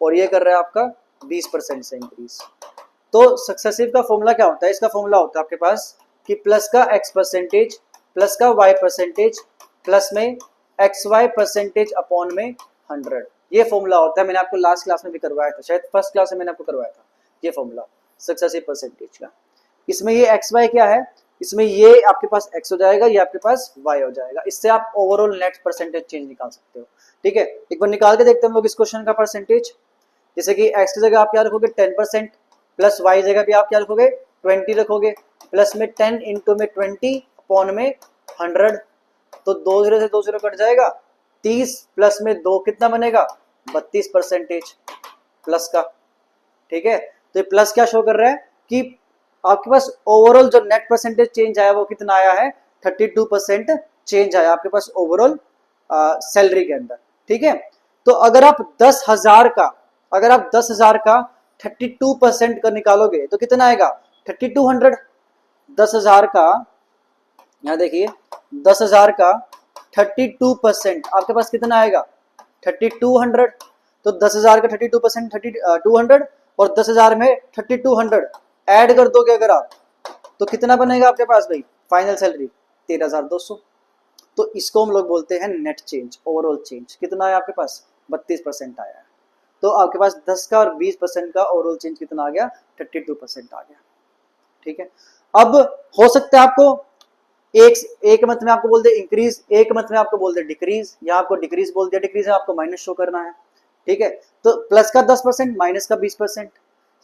Speaker 1: और ये कर रहा है आपका 20% से इंक्रीज। तो सक्सेसिव का फॉर्मूला क्या होता है, इसका फॉर्मूला होता है आपके पास कि प्लस का x परसेंटेज प्लस का y परसेंटेज प्लस में xy परसेंटेज अपॉन में 100। ये फॉर्मूला होता है, मैंने आपको लास्ट क्लास में भी करवाया था, शायद फर्स्ट क्लास में मैंने आपको करवाया था ये फॉर्मूला सक्सेसिव परसेंटेज का। इसमें ये xy क्या है, इसमें ये आपके पास x हो जाएगा, ये आपके पास y हो जाएगा। इससे आप ओवरऑल नेट परसेंटेज चेंज निकाल सकते हो। ठीक है, एक बार निकाल के देखते हैं हम लोग इस क्वेश्चन का परसेंटेज। जैसे कि x की जगह आप क्या रखोगे 10%, प्लस y जगह भी आप क्या रखोगे 20 रखोगे, प्लस में 10 इंटू में 20 अपॉन में 100। तो 2 0 से 2 0 कट जाएगा, 30 प्लस में 2 कितना बनेगा 32% प्लस का। ठीक है, तो ये प्लस क्या शो कर रहा है कि आपके पास ओवरऑल जो नेट परसेंटेज चेंज आया वो कितना आया है, 32% चेंज आया आपके पास ओवरऑल सैलरी के अंदर। ठीक है, तो अगर आप 10,000 का, अगर आप 10,000 का 32% का निकालोगे तो कितना आएगा 3200। 10,000 का, यहां देखिए 10,000 का 32% आपके पास कितना आएगा 3200। तो 10,000 का 32% 3200 और 10,000 में 3200 ऐड कर दोगे अगर आप, तो कितना बनेगा आपके पास भाई फाइनल सैलरी 13,200। तो इसको हम लोग बोलते हैं नेट चेंज, ओवरऑल चेंज। कितना है आपके पास 32% आया है। तो आपके पास 10 का और 20% का ओवरऑल चेंज कितना आ गया 32% आ गया। ठीक है, अब हो सकता है आपको एक मंथ में आपको बोल दे इंक्रीज, एक मंथ में आपको बोल दे डिक्रीज, या आपको डिक्रीज बोल दिया, डिक्रीज है आपको माइनस शो करना है। ठीक है, तो प्लस का 10% माइनस का 20%,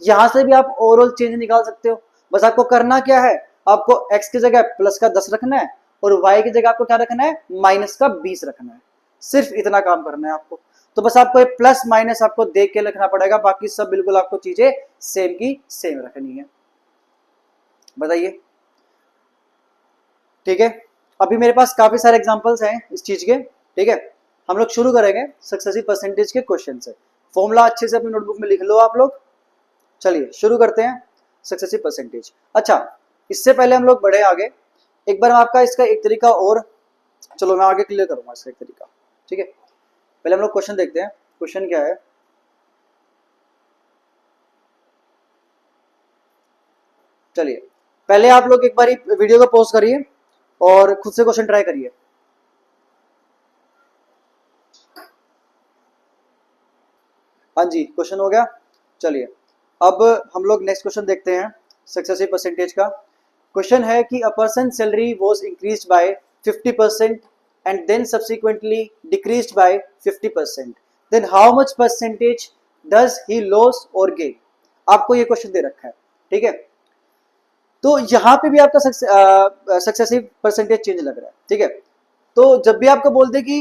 Speaker 1: यहां से भी आप ओवरऑल चेंज निकाल सकते हो। बस आपको करना क्या है, आपको x की जगह प्लस का 10 रखना है और y की जगह आपको क्या रखना है माइनस का 20 रखना है। सिर्फ इतना काम करना है आपको। तो बस आपको प्लस माइनस आपको देख के लिखना पड़ेगा, बाकी सब बिल्कुल आपको चीजें सेम की सेम रखनी है। बताइए, ठीक है। अभी मेरे पास काफी सारे एग्जांपल्स हैं इस चीज के। ठीक है, हम लोग शुरू करेंगे सक्सेसिव परसेंटेज के क्वेश्चन से। फॉर्मूला अच्छे से अपनी नोटबुक में लिख लो आप लोग। चलिए शुरू करते हैं सक्सेसिव परसेंटेज। अच्छा, इससे पहले हम लोग बढ़े आगे, एक बार आपका इसका एक तरीका और, चलो मैं आगे क्लियर करूंगा इसका एक तरीका। ठीक है, पहले हम लोग क्वेश्चन देखते हैं। क्वेश्चन क्या है, चलिए पहले आप लोग एक बार वीडियो को पॉज करिए और खुद से क्वेश्चन ट्राई करिए। हाँ जी, क्वेश्चन हो गया। चलिए अब हम लोग नेक्स्ट क्वेश्चन देखते हैं सक्सेसिव परसेंटेज का। क्वेश्चन है कि a person salary was increased by 50% and then subsequently decreased by 50%, then how much percentage does he loss और गेन। आपको ये क्वेश्चन दे रखा है। ठीक है, तो यहां पे भी आपका सक्सेसिव परसेंटेज चेंज लग रहा है। ठीक है, तो जब भी आपको बोल दे कि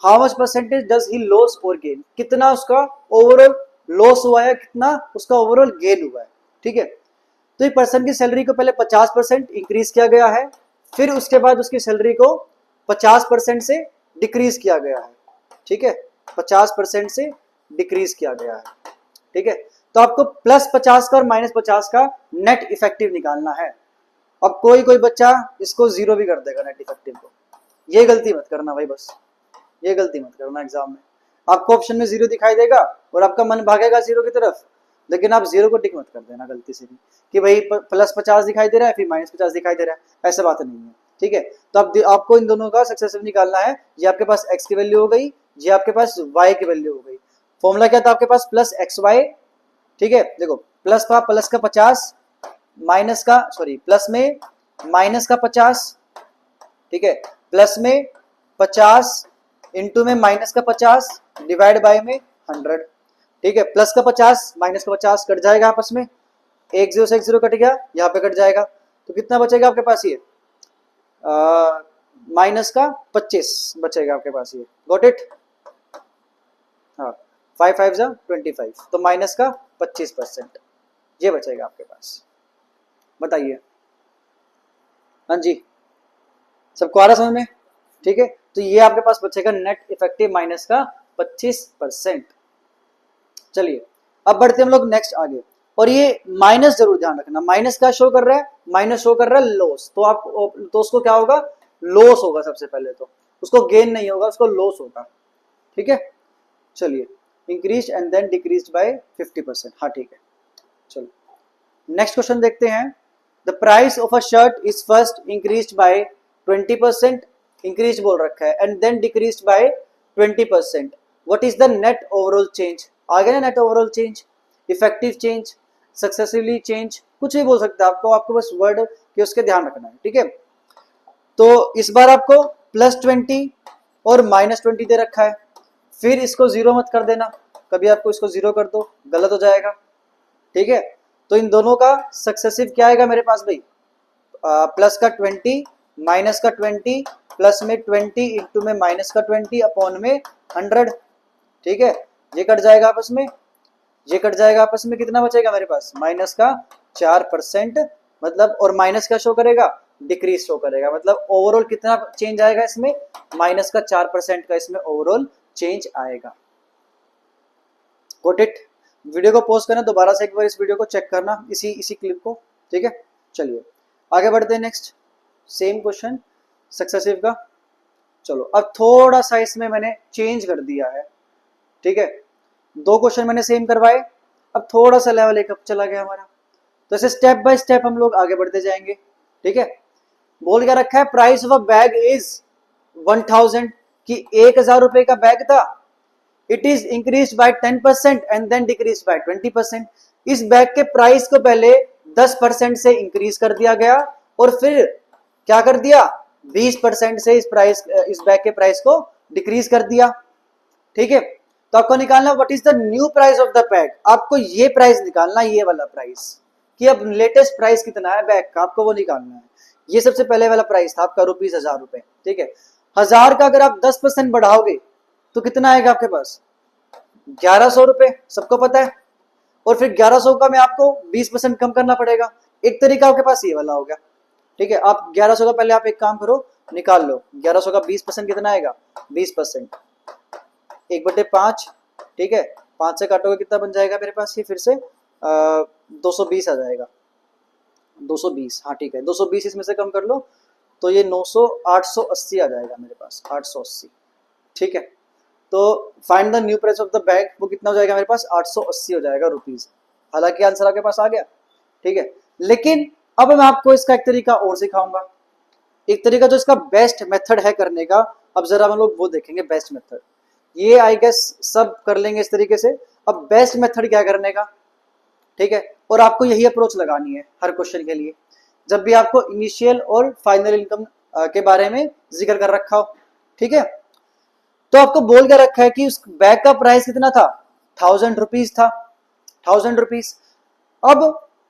Speaker 1: how much percentage does he loss और गेन, कितना उसका ओवरऑल लॉस हुआ है, कितना उसका ओवरऑल गेन हुआ है। ठीक है, तो एक पर्सन की सैलरी को पहले 50% इंक्रीज किया गया है, फिर उसके बाद उसकी सैलरी को 50% से डिक्रीज किया गया है। ठीक है, 50% से डिक्रीज किया गया है। ठीक है, तो आपको +50 का और -50 का नेट इफेक्टिव निकालना है। अब कोई कोई बच्चा इसको जीरो भी कर देगा नेट इफेक्टिव को, ये गलती मत करना भाई, बस ये गलती मत करना। एग्जाम में आपको ऑप्शन में जीरो दिखाई देगा और आपका मन भागेगा जीरो की तरफ, लेकिन आप जीरो को टिक मत कर देना गलती से भी कि भाई +50 दिखाई दे रहा है फिर -50 दिखाई दे रहा है, ऐसा बात नहीं है। ठीक है। तो आपको इन दोनों का सक्सेसिव निकालना है। ये आपके पास x की वैल्यू हो गई, ये आपके पास y की वैल्यू हो गई। फॉर्मूला क्या था आपके पास, प्लस एक्स वाई, ठीक है। देखो प्लस था, प्लस का 50, माइनस का सॉरी प्लस में माइनस का 50, ठीक है, प्लस में 50 इंटू में माइनस का 50 डिवाइड बाय में 100, ठीक है। प्लस का 50 माइनस का 50 कट जाएगा आपस में, एक जीरो से एक जीरो कट गया, यहाँ पे कट जाएगा, तो कितना बचेगा आपके पास, ये माइनस का 25 बचेगा आपके पास, ये गॉट इट। हाँ, 5 5 जा 25, तो माइनस का 25% ये बचेगा आपके पास। बताइए, हाँ जी, सबको आ रहा समझ में, ठीक है। तो ये आपके पास बचेगा नेट इफेक्टिव माइनस का 25%। चलिए अब बढ़ते हम लोग नेक्स्ट आगे, और ये माइनस जरूर ध्यान रखना, माइनस क्या शो कर रहा है, माइनस शो कर रहा है लॉस, तो आप तो उसको क्या होगा, लॉस होगा सबसे पहले, तो उसको गेन नहीं होगा, उसको लॉस होगा, ठीक है। चलिए, increase and then decrease by 50%, हाँ ठीक है। चलो नेक्स्ट क्वेश्चन देखते हैं। The price of a shirt is first increase by 20%, increase बोल रखा है, and then decrease by 20%, what is the net overall change, आ गया ना net overall change, effective change, successively change, कुछ भी बोल सकते हैं, आपको बस वर्ड के उसके ध्यान रखना है, ठीक है। तो इस बार आपको +20 और -20 दे रखा है, फिर इसको जीरो मत कर देना, कभी आपको इसको जीरो कर दो गलत हो जाएगा, ठीक है। तो इन दोनों का सक्सेसिव क्या आएगा मेरे पास भाई, प्लस का 20 माइनस का 20 प्लस में 20 इंटू में माइनस का 20 अपॉन में 100, ठीक है। ये कट जाएगा आपस में, ये कट जाएगा आपस में, कितना बचेगा मेरे पास, माइनस का 4%, मतलब, और माइनस का शो करेगा, डिक्रीज शो करेगा, मतलब ओवरऑल कितना चेंज आएगा इसमें, माइनस का 4% का इसमें ओवरऑल चेंज आएगा। Got it. वीडियो को पॉज करना, दोबारा से एक बार इस वीडियो को चेक करना, इसी क्लिप को, ठीक है। चलिए आगे बढ़ते हैं नेक्स्ट, सेम क्वेश्चन सक्सेसिव का। चलो अब थोड़ा सा इसमें मैंने चेंज कर दिया है, ठीक है। 2 क्वेश्चन मैंने सेम करवाए, अब थोड़ा सा लेवल एक अप चला गया हमारा, तो ऐसे स्टेप बाय स्टेप हम लोग आगे बढ़ते जाएंगे, ठीक है। बोल क्या रखा है, price of a bag is 1000, कि 1000 रुपए का बैग था, it is increase by 10% and then decrease by 20%। इस बैग के प्राइस को पहले 10% से इंक्रीज कर दिया गया, और फिर क्या कर दिया, 20% से इस बैग के प्राइस को डिक्रीज कर दिया, ठीक है। तो आपको निकालना what is the new price of the bag, आपको ये प्राइस निकालना, ये वाला प्राइस, कि अब लेटेस्ट प्राइस कितना है बैग का, आपको वो निकालना है। ये सबसे पहले वाला प्राइस था आपका ₹1000, ठीक है। 1000 का अगर आप 10% बढ़ाओगे तो कितना आएगा आपके पास, 1100 रुपए, सबको पता है। और फिर 1100 का में आपको 20% कम करना पड़ेगा, एक तरीका आपके पास ये वाला हो गया, ठीक है। आप 1100 का पहले आप एक काम करो, निकाल लो, 1100 का 20% कितना आएगा, 20%, 1/5, ठीक है। 5 से काटोगे कितना बन जाएगा मेरे पास, ये फिर से 220 आ जाएगा, 220, हाँ ठीक है, 220 इसमें से कम कर लो, तो ये 880 आ जाएगा मेरे पास, 880, ठीक है। तो find the new price of the bag, वो कितना हो जाएगा मेरे पास, 880 हो जाएगा रुपीज। हालांकि आंसर आपके पास आ गया, ठीक है। लेकिन अब मैं आपको इसका एक तरीका और सिखाऊंगा, एक तरीका जो इसका बेस्ट मेथड है करने का, अब जरा हम लोग वो देखेंगे बेस्ट मेथड। ये आई गेस सब कर लेंगे इस तरीके से, अब बेस्ट मेथड क्या करने का, ठीक है। और आपको यही अप्रोच लगानी है हर क्वेश्चन के लिए, जब भी आपको इनिशियल और फाइनल इनकम के बारे में जिक्र कर रखा हो, ठीक है। तो आपको बोल के रखा है कि उस बैग का प्राइस कितना था, 1000 रुपीज था, 1000 रुपीज। अब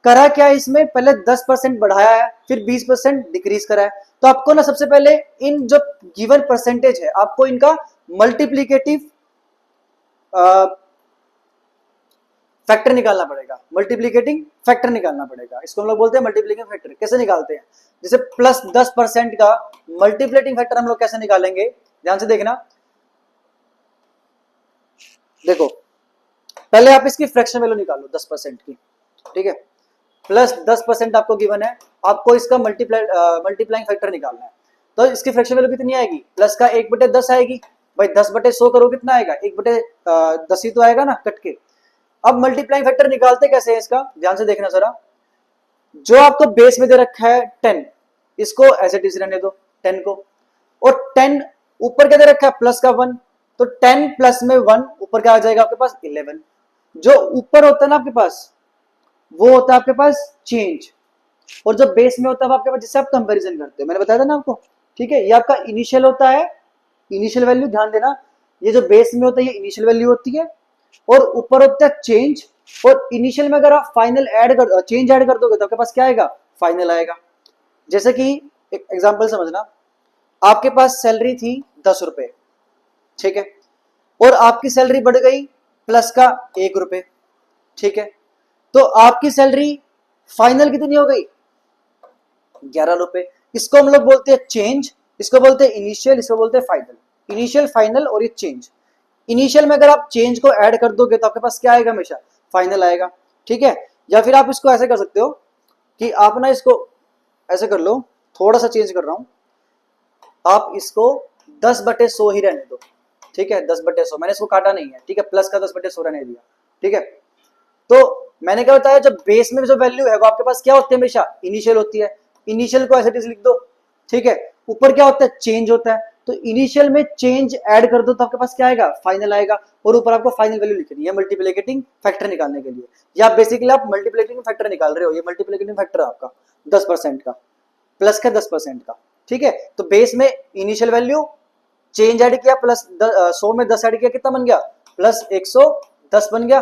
Speaker 1: करा क्या इसमें, पहले 10% बढ़ाया है, फिर 20% डिक्रीज करा है। तो आपको ना सबसे पहले इन जो गिवन परसेंटेज है, आपको इनका मल्टीप्लीकेटिव फैक्टर निकालना पड़ेगा, मल्टीप्लीकेटिंग फैक्टर निकालना पड़ेगा, इसको हम लोग बोलते हैं मल्टीप्लीकेटिंग फैक्टर। कैसे निकालते हैं, जैसे +10% का मल्टीप्लीकेटिंग फैक्टर हम लोग कैसे निकालेंगे, ध्यान से देखना। देखो पहले आप इसकी फ्रैक्शन वैल्यू निकालो 10% की, ठीक है। +10% आपको गिवन है, आपको इसका मल्टीप्लाइंग फैक्टर निकालना है। तो इसकी फ्रैक्शन वैल्यू कितनी आएगी, प्लस का 1/10 आएगी, भाई 10/100 करो कितना आएगा, 1/10 ही तो आएगा ना कट के। अब मल्टीप्लाइंग फैक्टर निकालते कैसे है इसका, ध्यान से देखना जरा। जो आपको बेस में दे रखा है 10, इसको ऐसे इट इज रहने दो 10 को, और 10 ऊपर क्या दे रखा है प्लस का 1, तो 10 प्लस में 1 ऊपर क्या आ जाएगा आपके पास 11। जो ऊपर होता है ना आपके पास वो होता है आपके पास चेंज, और जो बेस में होता है आपके पास जिससे आप कंपैरिजन करते हो, मैंने बताया था ना आपको, ठीक है। ये आपका इनिशियल होता है, इनिशियल वैल्यू ध्यान देना, ये जो बेस में होता है ये इनिशियल वैल्यू होती है, और ऊपर होता है चेंज, और इनिशियल में अगर आप फाइनल ऐड कर चेंज ऐड कर दोगे तो आपके पास क्या आएगा फाइनल आएगा। जैसे कि एक एग्जांपल समझना, आपके पास सैलरी थी 10 रुपए, ठीक है, और आपकी सैलरी बढ़ गई प्लस का 1 रुपए, ठीक है, तो आपकी सैलरी फाइनल कितनी हो गई 11 रुपए। इसको हम लोग बोलते हैं चेंज, इसको बोलते हैं इनिशियल, इसको बोलते हैं फाइनल। इनिशियल फाइनल और ये चेंज। इनिशियल में अगर आप चेंज को ऐड कर दोगे तो आपके पास क्या आएगा हमेशा फाइनल आएगा, ठीक है। या फिर आप इसको ऐसे कर सकते हो कि आप ना इसको ऐसे कर लो, थोड़ा सा चेंज कर रहा हूं, आप इसको 10/100 ही रहने दो, ठीक है, 10/100, मैंने इसको काटा नहीं है, ठीक है, प्लस का 10/100 रहने दिया, ठीक है। तो मैंने क्या बताया, जब बेस में जो वैल्यू है वो आपके पास क्या होती है हमेशा इनिशियल होती है, इनिशियल को ऐसे लिख दो, ठीक है। ऊपर क्या होता है चेंज होता है, तो इनिशियल में चेंज ऐड कर दो तो आपके पास क्या आएगा फाइनल आएगा, और ऊपर आपको फाइनल वैल्यू लिखनी है मल्टीप्लिकेटिंग फैक्टर निकालने के लिए, या बेसिकली आप मल्टीप्लिकेटिंग फैक्टर निकाल रहे हो, ये मल्टीप्लिकेटिंग फैक्टर आपका 10% का, प्लस का 10% का, ठीक है। तो बेस में इनिशियल वैल्यू चेंज ऐड किया, प्लस 100 में 10 ऐड किया, कितना बन गया प्लस 110 बन गया,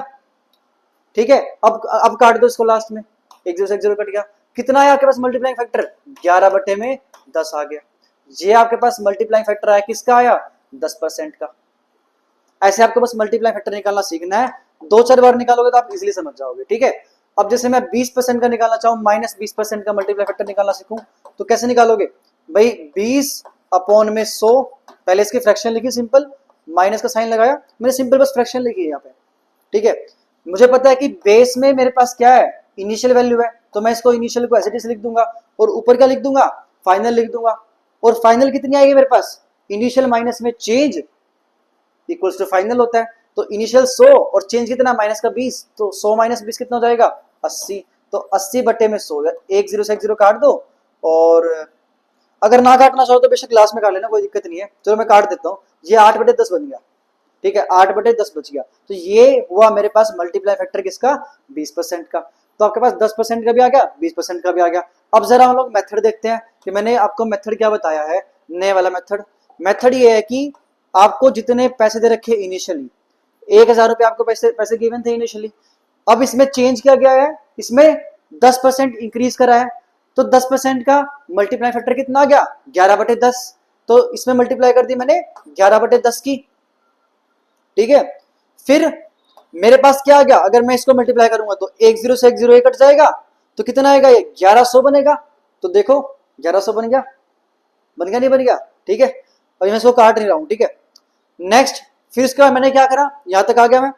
Speaker 1: ठीक है। अब काट दो इसको, लास्ट में 1 0 से 1 0 कट गया, कितना आया आपके पास मल्टीप्लाइंग फैक्टर 11/10 आ गया। ये आपके पास मल्टीप्लाइंग फैक्टर आया, किसका आया 10% का। ऐसे आपके पास मल्टीप्लाइंग फैक्टर निकालना सीखना है, 2-4 बार निकालोगे तो आप इजीली समझ जाओगे, ठीक है। अब जैसे मैं 20% का निकालना चाहूँ, -20% का मल्टीप्लाई फैक्टर निकालना सीखूं, तो कैसे निकालोगे भाई, 20/100, पहले इसकी फ्रैक्शन लिखी सिंपल, माइनस का साइन लगाया, मैंने सिंपल बस फ्रैक्शन लिखी है यहाँ पे, ठीक है। मुझे पता है कि बेस में मेरे पास क्या है इनिशियल वैल्यू है, तो मैं इसको इनिशियल को एज इट इज लिख दूंगा, और ऊपर क्या लिख दूंगा फाइनल लिख दूंगा, और फाइनल कितनी आएगी मेरे पास इनिशियल माइनस में चेंज इक्वल्स टू फाइनल होता है। तो इनिशियल 100 और चेंज कितना माइनस का 20, तो 100 - 20 कितना हो जाएगा 80, तो 80/100, 1 0 से 1 0 काट दो, और अगर ना काटना चाहो तो बेशक लास्ट में काट लेना, कोई दिक्कत नहीं है, चलो मैं काट देता हूँ, ये 8/10 बन गया, ठीक है, 8/10 बच गया। तो ये हुआ मेरे पास मल्टीप्लाई फैक्टर किसका 20% का। तो आपके पास 10% का भी आ गया, 20% का भी आ गया। अब जरा हम लोग मेथड देखते हैं कि मैंने आपको मेथड क्या बताया है, नए वाला मेथड। मेथड ये है कि आपको जितने पैसे दे रखे इनिशियली 1000 रुपये आपको पैसे गिवन थे इनिशियली, अब इसमें चेंज किया गया है, इसमें 10% इंक्रीज करा है, तो 10% का मल्टीप्लाई फैक्टर कितना आ गया 11/10, तो इसमें मल्टीप्लाई कर दी मैंने 11/10 की, ठीक है। फिर मेरे पास क्या आ गया, अगर मैं इसको मल्टीप्लाई करूंगा तो 1 0 से 1 0 कट जाएगा, तो कितना आएगा ये 1100 बनेगा। तो देखो 1100 बन गया, बन गया नहीं बन गया, ठीक है। और मैं इसको काट नहीं रहा हूं, ठीक है। नेक्स्ट, फिर इसके बाद मैंने क्या करा, यहां तक आ गया मैं,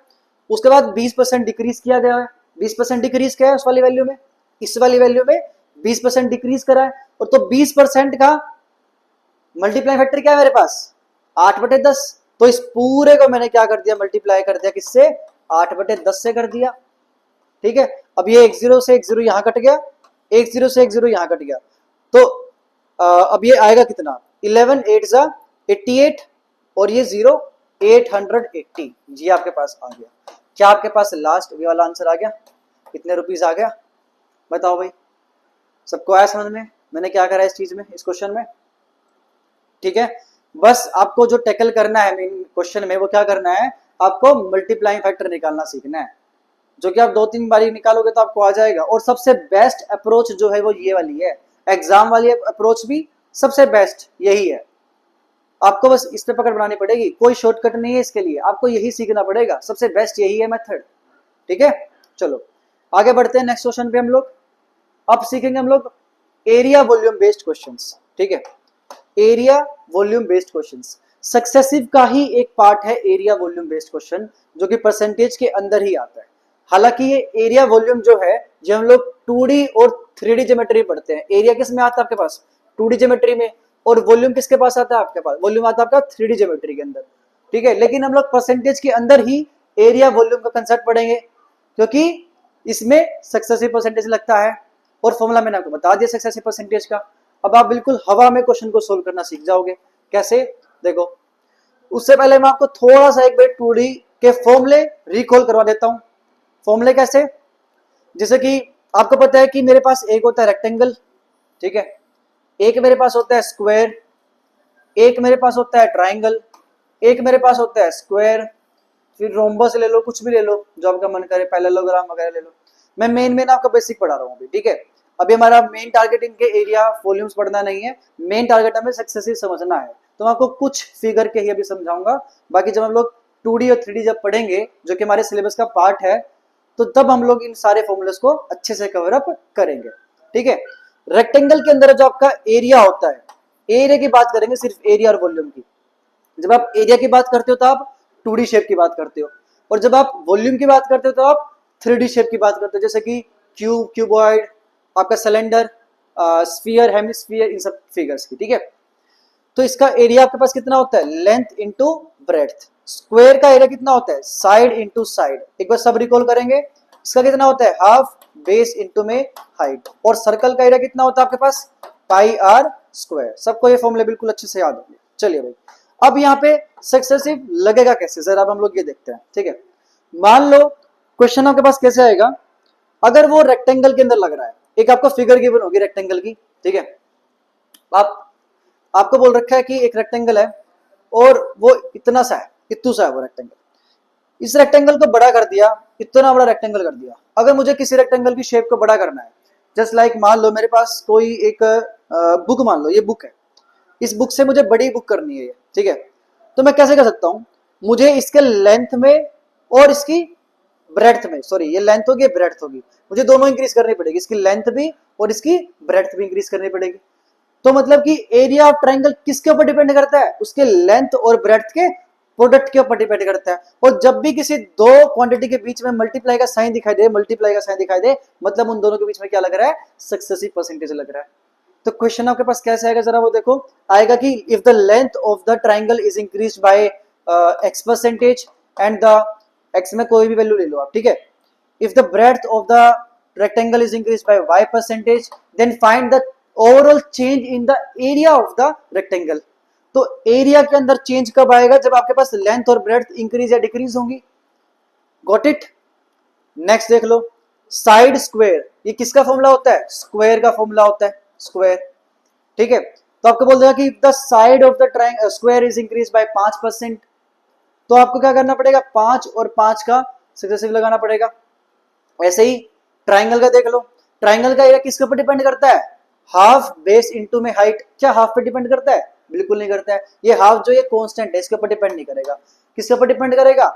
Speaker 1: उसके बाद 20% डिक्रीज किया गया है, 20% डिक्रीज किया है उस वाली वैल्यू में, इस वाली वैल्यू में 20% डिक्रीज करा है, और तो 20% का मल्टीप्लाई फैक्टर क्या है मेरे पास 8/10, तो इस पूरे को मैंने क्या कर दिया मल्टीप्लाई कर दिया किससे 8/10 से कर दिया, ठीक है। अब ये 1 0 से 1 0 यहां कट गया, 1 0 से 1 0 यहां कट गया, तो अब ये आएगा कितना 11 8 ज़ा 88, और ये 0 880, जी आपके पास आ गया। क्या आपके पास लास्ट वे वाला आंसर आ गया, कितने रुपीस आ गया बताओ भाई, सबको आया समझ में मैंने क्या करा इस चीज में, इस क्वेश्चन में, ठीक है। बस आपको जो टैकल करना है मेन क्वेश्चन में वो क्या करना है, आपको मल्टीप्लाइंग फैक्टर निकालना सीखना है, जो कि आप 2-3 बारी निकालोगे तो आपको आ जाएगा। और सबसे बेस्ट अप्रोच जो है वो ये वाली है, एग्जाम वाली अप्रोच भी सबसे बेस्ट यही है। आपको बस इस पे पकड़ बनानी पड़ेगी, कोई शॉर्टकट नहीं है इसके लिए, आपको यही सीखना पड़ेगा, सबसे बेस्ट यही है मेथड, ठीक है। चलो आगे बढ़ते हैं नेक्स्ट क्वेश्चन पे हम लोग। अब सीखेंगे हम लोग एरिया वॉल्यूम बेस्ड क्वेश्चंस, ठीक है। Area volume based questions successive का ही एक पार्ट है, एरिया वॉल्यूम बेस्ड क्वेश्चन, जो कि परसेंटेज के अंदर ही आता है। हालांकि ये एरिया वॉल्यूम जो है जो हम लोग 2D और 3D ज्योमेट्री पढ़ते हैं, एरिया किस में आता है आपके पास 2D ज्योमेट्री में, और वॉल्यूम किसके पास आता है आपके पास, वॉल्यूम आता है आपका 3D ज्योमेट्री के अंदर, ठीक है। लेकिन हम लोग परसेंटेज के अंदर ही एरिया वॉल्यूम का कंसेप्ट पढ़ेंगे, क्योंकि इसमें सक्सेसिव परसेंटेज लगता है, और फॉर्मूला मैंने आपको बता दिया सक्सेसिव परसेंटेज का। अब आप बिल्कुल हवा में क्वेश्चन को सोल्व करना सीख जाओगे। कैसे, देखो उससे पहले मैं आपको थोड़ा सा एक बार 2D के फॉर्मूले रिकॉल करवा देता हूं। फॉर्मूले कैसे, जैसे कि आपको पता है कि मेरे पास एक होता है रेक्टेंगल, ठीक है, एक मेरे पास होता है स्क्वायर, एक मेरे पास होता है ट्राइंगल, एक मेरे पास होता है स्क्वायर, फिर रोम्बस ले लो, कुछ भी ले लो जो आपका मन करे, पैरेललोग्राम वगैरह ले लो। मैं मेन आपका बेसिक पढ़ा रहा हूँ अभी, ठीक है। अभी हमारा मेन टारगेट इनके एरिया वॉल्यूम्स पढ़ना नहीं है, मेन टारगेट हमें सक्सेसिव समझना है। तो मैं आपको कुछ फिगर के ही अभी समझाऊंगा, बाकी जब हम लोग 2D और 3D जब पढ़ेंगे जो कि हमारे सिलेबस का पार्ट है, तो तब हम लोग इन सारे फॉर्मूलेस को अच्छे से कवर अप करेंगे, ठीक है। रेक्टेंगल के अंदर जो आपका एरिया होता है, एरिया की बात करेंगे, सिर्फ एरिया और वॉल्यूम की। जब आप एरिया की बात करते हो तो आप 2D शेप की बात करते हो, और जब आप वॉल्यूम की बात करते हो तो आप 3D शेप की बात करते हो, जैसे कि क्यूब, क्यूबॉइड, आपका सिलेंडर, स्फीयर, हेमिस्फीयर, इन सब फिगर्स की, ठीक है। तो इसका एरिया आपके पास कितना होता है, लेंथ इंटू ब्रेड्थ। स्क्वायर का एरिया कितना होता है, साइड इंटू साइड। एक बार सब रिकॉल करेंगे, इसका कितना होता है, हाफ बेस इंटू में हाइट। और सर्कल का एरिया कितना होता है आपके पास, पाई आर स्क्वायर। सबको ये फॉर्मूले बिल्कुल अच्छे से याद होंगे। चलिए भाई, अब यहाँ पे सक्सेसिव लगेगा कैसे सर, अब हम लोग ये देखते हैं, ठीक है। मान लो क्वेश्चन आपके पास कैसे आएगा, अगर वो रेक्टेंगल के अंदर लग रहा है, एक आपको फिगर गिवन होगी रेक्टेंगल की, ठीक है। आपको बोल रखा है कि एक रेक्टेंगल है और वो इतना सा है, इतू सा है वो रेक्टेंगल। इस रेक्टेंगल को बड़ा कर दिया, इतना बड़ा रेक्टेंगल कर दिया। अगर मुझे किसी रेक्टेंगल की शेप को बड़ा करना है, जस्ट लाइक मान लो मेरे पास कोई एक बुक, मान लो ये बुक है, इस बुक से मुझे बड़ी बुक करनी है, ठीक है। तो मैं कैसे कर सकता हूं, मुझे इसके लेंथ में और इसकी ब्रेड्थ में, सॉरी ये लेंथ होगी ब्रेड्थ होगी, मुझे दोनों इंक्रीज करनी पड़ेगी, इसकी लेंथ भी और इसकी ब्रेड्थ भी इंक्रीज करनी पड़ेगी। तो मतलब कि एरिया ऑफ ट्राइंगल किसके ऊपर डिपेंड करता है, उसके लेंथ और ब्रेड्थ के प्रोडक्ट के ऊपर डिपेंड करता है। और जब भी किसी दो क्वांटिटी के बीच में मल्टीप्लाई का साइन दिखाई दे, मल्टीप्लाई का साइन दिखाई दे, मतलब उन दोनों के बीच में क्या लग रहा है, सक्सेसिव परसेंटेज लग रहा है। तो क्वेश्चन आपके पास कैसे आएगा, जरा वो देखो, आएगा कि if the length of the triangle is increase by X percentage and the X में कोई भी वैल्यू ले लो आप, ठीक है। If the breadth of the rectangle is increase by Y percentage, then find the overall change in the area of the rectangle. तो area के अंदर चेंज कब आएगा, जब आपके पास लेंथ और ब्रेड्थ इंक्रीज या डिक्रीज होंगी। Got it. नेक्स्ट देख लो, साइड स्क्वायर, ये किसका फॉर्मूला होता है, स्क्वायर का फॉर्मूला होता है, स्क्वायर, ठीक है। तो आपको बोल देगा कि the side of the square is increase bye 5%, तो आपको क्या करना पड़ेगा, 5 और 5 का सक्सेसिव लगाना पड़ेगा। ऐसे ही ट्राइंगल का देख लो, ट्राइंगल का एरिया किसके ऊपर डिपेंड करता है, हाफ बेस इंटू में हाइट। क्या हाफ पे डिपेंड करता है, बिल्कुल नहीं करता है। ये हाफ जो ये कांस्टेंट है, इसके ऊपर डिपेंड नहीं करेगा। किसके ऊपर डिपेंड करेगा,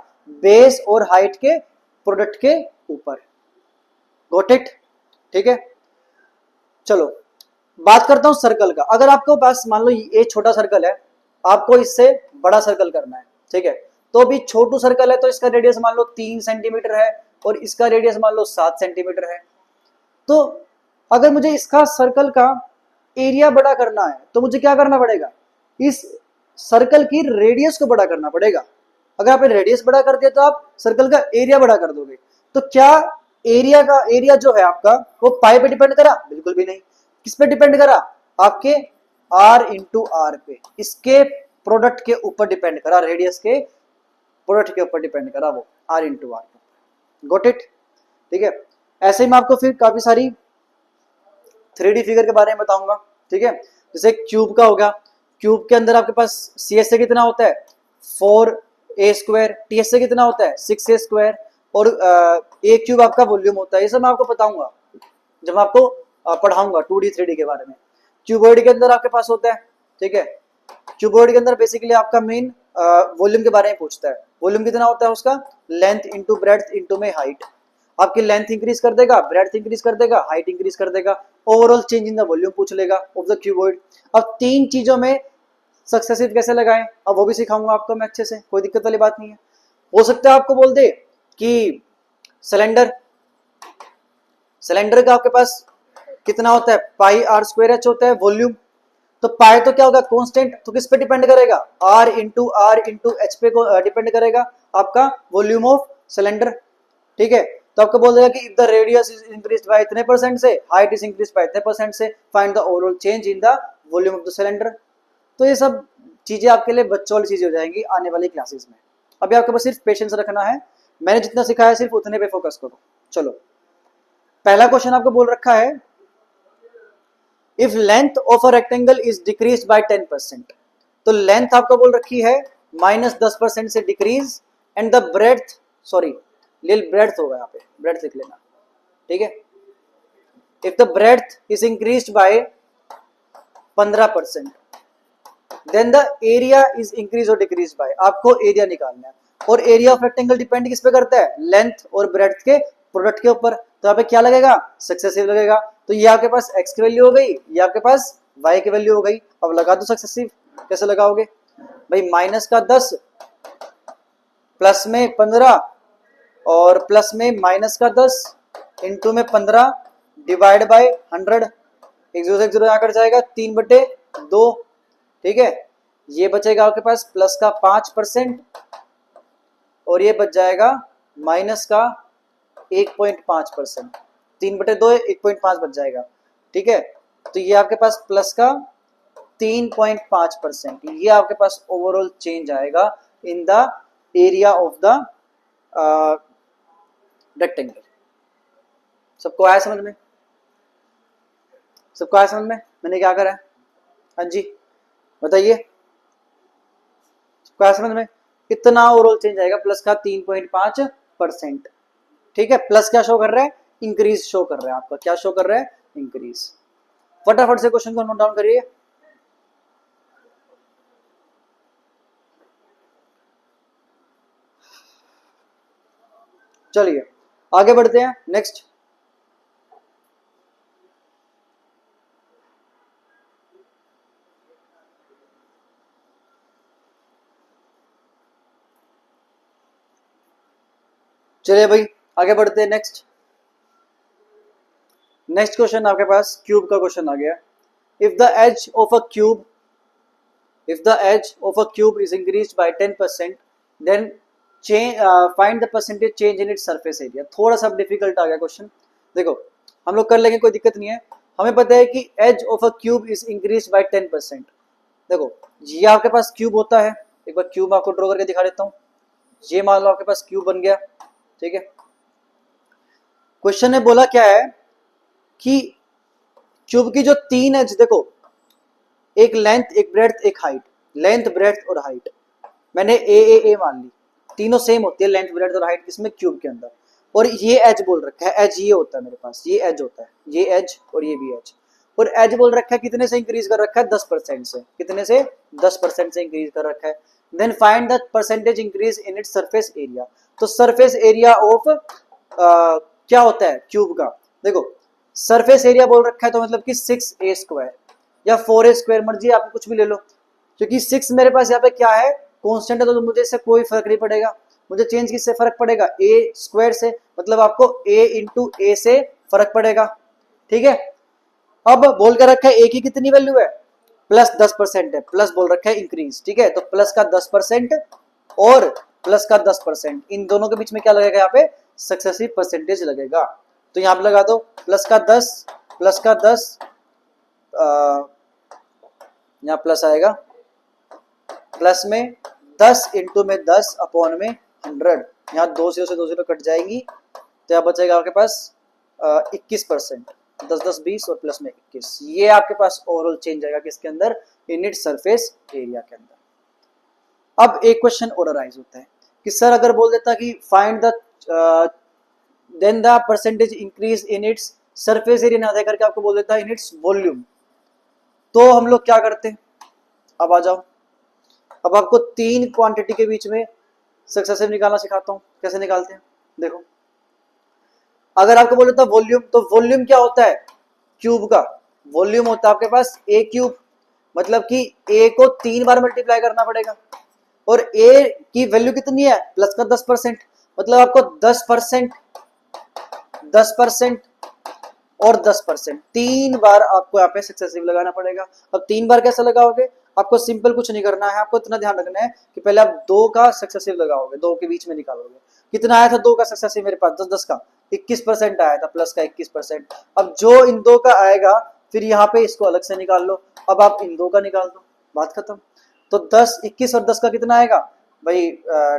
Speaker 1: बेस और हाइट के प्रोडक्ट के ऊपर। गॉट इट, ठीक है। चलो बात करता हूं सर्कल का। अगर आपको पास मान लो ये छोटा सर्कल है, आपको इससे बड़ा सर्कल करना है, ठीक है। तो अभी छोटू सर्कल है तो इसका रेडियस मान लो 3 सेंटीमीटर है और इसका रेडियस मान लो 7 सेंटीमीटर है। तो अगर मुझे इसका सर्कल का एरिया बड़ा करना है तो मुझे क्या करना पड़ेगा, इस सर्कल की रेडियस को बड़ा करना पड़ेगा। अगर आपने रेडियस बड़ा कर दिया तो आप सर्कल का एरिया बड़ा कर दोगे। तो क्या एरिया जो है आपका वो पाई पे डिपेंड करा, बिल्कुल भी नहीं। किस पे डिपेंड करा, आपके आर इंटू आर पे, इसके प्रोडक्ट के ऊपर डिपेंड करा, रेडियस के प्रोडक्ट के ऊपर डिपेंड करा वो आर इंटू आर पे। गॉट इट, ठीक है। ऐसे ही मैं आपको फिर काफी सारी 3D फिगर के बारे में बताऊंगा, ठीक है। जैसे क्यूब का होगा, क्यूब के अंदर आपके पास सी एस से कितना होता है, 4a स्क्वायर, टी एस से कितना होता है, 6a स्क्वायर, और ए क्यूब आपका वॉल्यूम होता है। ये सब मैं आपको बताऊंगा जब मैं आपको पढ़ाऊंगा 2D 3D के बारे में। क्यूबॉइड के अंदर आपके पास होता है, ठीक है। क्यूबॉइड के अंदर बेसिकली आपका मेन वॉल्यूम के बारे में पूछता है। वॉल्यूम कितना होता है उसका, लेंथ इंटू ब्रेड्थ इंटू में हाइट। आपकी लेंथ इंक्रीज कर देगा, ब्रेड्थ इंक्रीज कर देगा, हाइट इंक्रीज कर देगा, overall change in the volume पूछ लेगा ऑफ द क्यूबॉइड। अब 3 चीजों में सक्सेसिव कैसे लगाएं, अब वो भी सिखाऊंगा आपको मैं अच्छे से, कोई दिक्कत वाली बात नहीं है। हो सकता है आपको बोल दे कि सिलेंडर का आपके पास कितना होता है, पाई आर स्क्वायर एच होता है वॉल्यूम। तो पाई तो क्या होगा, कांस्टेंट, तो किस पे डिपेंड करेगा, आर इंटू एच पे डिपेंड करेगा आपका वॉल्यूम ऑफ सिलेंडर, ठीक है। तो आपको बोल देगा कि if the radius is increased bye इतने परसेंट से, हाइट इज इंक्रीज्ड बाय इतने परसेंट से, find the overall change in the volume of the cylinder. तो ये सब चीजें आपके लिए बच्चों वाली चीजें हो जाएंगी आने वाली क्लासेस में। अभी आपके पास सिर्फ पेशेंस रखना है, मैंने जितना सिखाया सिर्फ उतने पे फोकस करो। चलो पहला क्वेश्चन आपको बोल रखा है, if length of a rectangle is decrease by 10%, तो लेंथ आपको बोल रखी है -10% से decrease, and the breadth, sorry लिल ब्रेड्थ होगा यहाँ पे, ब्रेड्थ लिख लेना, ठीक है। If the breadth is increased by 15%, then the area is increase और डिक्रीज बाय, आपको एरिया निकालना है। और एरिया ऑफ रेक्टेंगल डिपेंड किस पे करता है, लेंथ और ब्रेड्थ के प्रोडक्ट के ऊपर। तो यहाँ पे क्या लगेगा, सक्सेसिव लगेगा। तो ये आपके पास x की वैल्यू हो गई, ये आपके पास y की वैल्यू हो गई। अब लगा दो सक्सेसिव, कैसे लगाओगे भाई, -10 प्लस में 15 और प्लस में -10 इंटू में 15 डिवाइड बाय 100, एक जीरो से एक जीरो यहाँ कट जाएगा, 3/2, ठीक है। ये बचेगा आपके पास प्लस का 5% और ये बच जाएगा माइनस का 1.5%, 3/2 1.5 बच जाएगा, ठीक है। तो ये आपके पास प्लस का 3.5%, ये आपके पास ओवरऑल चेंज आएगा इन the area of the rectangle. सबको आया समझ में, सबको आया समझ में मैंने क्या करा है, हाँ जी बताइए, सबको आया समझ में। कितना ओवरऑल चेंज आएगा, प्लस का 3.5%, ठीक है। प्लस क्या शो कर रहा है, इंक्रीज शो कर रहा है, आपका क्या शो कर रहा है, इंक्रीज। फटाफट से क्वेश्चन को नोट डाउन करिए। चलिए आगे बढ़ते हैं, नेक्स्ट। चलिए भाई आगे बढ़ते हैं, नेक्स्ट। नेक्स्ट क्वेश्चन आपके पास क्यूब का क्वेश्चन आ गया। If the edge of a cube, if the edge of a cube is increased by 10%, then find the percentage change in its surface area. थोड़ा सा डिफिकल्ट आ गया क्वेश्चन, देखो हम लोग कर लेंगे, कोई दिक्कत नहीं है। हमें पता है कि edge of a cube is increased by 10%। देखो ये आपके पास क्यूब होता है, एक बार क्यूब आपको ड्रॉ करके दिखा देता हूँ। ये मान लो आपके पास क्यूब बन गया, ठीक है। क्वेश्चन ने बोला क्या है कि क्यूब की जो 3 एज, देखो एक लेंथ, एक ब्रेड्थ, एक हाइट, लेंथ ब्रेड्थ और हाइट मैंने ए मान ली, तीनों सेम होती है लेंथ ब्रेड्थ और हाइट किसमें, क्यूब के अंदर। और ये एज बोल रखा है, एज ये होता है मेरे पास, ये एज होता है, ये एज और ये भी एज। और एज बोल रखा है कितने से इंक्रीज कर रखा है, 10% से, कितने से, 10% से इंक्रीज कर रखा है। Then find the percentage increase in its surface area. तो सरफेस एरिया ऑफ क्या होता है क्यूब का, देखो सरफेस एरिया बोल रखा है तो मतलब कि 6a² या 4a², मर्जी आप कुछ भी ले लो, क्योंकि 6 मेरे पास यहाँ पे क्या है, कांस्टेंट है, तो मुझे इससे कोई फर्क नहीं पड़ेगा। मुझे चेंज किससे फर्क पड़ेगा, a² से, मतलब आपको a इंटू ए से फर्क पड़ेगा, ठीक है। अब बोल कर रखा है a की कितनी वैल्यू है, प्लस 10% है, प्लस बोल रखा है इंक्रीज, ठीक है। तो प्लस का 10% और प्लस का 10%, इन दोनों के बीच में क्या लगेगा, यहाँ पे सक्सेसिव परसेंटेज लगेगा। तो यहाँ पे लगा दो प्लस का 10, प्लस का 10, यहाँ प्लस आएगा, प्लस में 10 इंटू में 10 अपॉन में 100, यहाँ 2 0 से 2 0 कट जाएंगी, तो यहाँ बचेगा आपके पास 21%, 10 10 20 और प्लस में 21। ये आपके पास ओवरऑल चेंज आएगा किसके अंदर, इन इट सरफेस एरिया के अंदर। अब एक क्वेश्चन और अराइज होता है कि सर अगर बोल देता कि find the then the percentage increase in its surface area, ना दे करके आपको बोल देता है इन इट्स वॉल्यूम, तो हम लोग क्या करते हैं, अब आ जाओ। अब आपको 3 क्वांटिटी के बीच में सक्सेसिव निकालना सिखाता हूं, कैसे निकालते हैं। देखो अगर आपको बोल देता वॉल्यूम, तो वॉल्यूम क्या होता है, क्यूब का वॉल्यूम होता है आपके पास a क्यूब, मतलब कि a को 3 बार मल्टीप्लाई करना पड़ेगा, और a की वैल्यू कितनी है, प्लस का 10%, मतलब आपको 10%, 10% और 10%, 3 बार आपको यहाँ पे सक्सेसिव लगाना पड़ेगा। अब 3 बार कैसे लगाओगे, आपको सिंपल कुछ नहीं करना है, आपको इतना ध्यान रखना है कि पहले आप 2 का सक्सेसिव लगाओगे, 2 के बीच में निकालोगे। कितना आया था 2 का सक्सेसिव मेरे पास? 10 का 21% आया था, प्लस का 21%। अब जो इन 2 का आएगा फिर यहाँ पे इसको अलग से निकाल लो। अब आप इन 2 का निकाल दो, बात खत्म। तो 10, 21 और 10 का कितना आएगा भाई?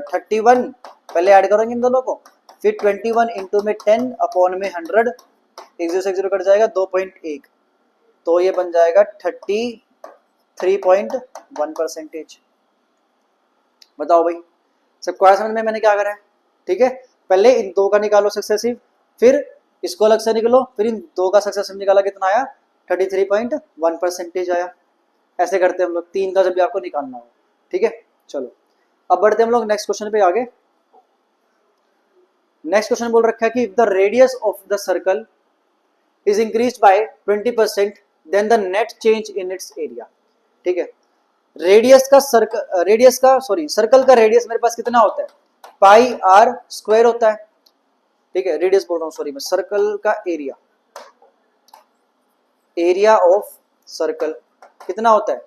Speaker 1: 31 पहले ऐड करेंगे इन दोनों को, फिर 21 इंटू में 10 अपॉन में 100, 1 0 से 1 0 कट जाएगा, 2.1, तो ये बन जाएगा 33.1%। बताओ भाई, सबको आया समझ में मैंने क्या करा है? ठीक है, पहले इन 2 का निकालो सक्सेसिव, फिर इसको अलग से निकालो, फिर इन 2 का सक्सेसिव निकाला, कितना आया? 33.1% आया। ऐसे करते हैं हम लोग 3 का जब भी आपको निकालना हो। ठीक है, चलो अब बढ़ते हैं हम लोग नेक्स्ट क्वेश्चन पे आगे। नेक्स्ट क्वेश्चन बोल रखा है कि if the radius of the circle is increased by 20% then the net change in its area. ठीक है, सर्कल का रेडियस मेरे पास कितना होता है? पाई आर स्क्वायर होता है। ठीक है, रेडियस बोल रहा हूं, सॉरी मैं, सर्कल का एरिया ऑफ सर्कल कितना होता है?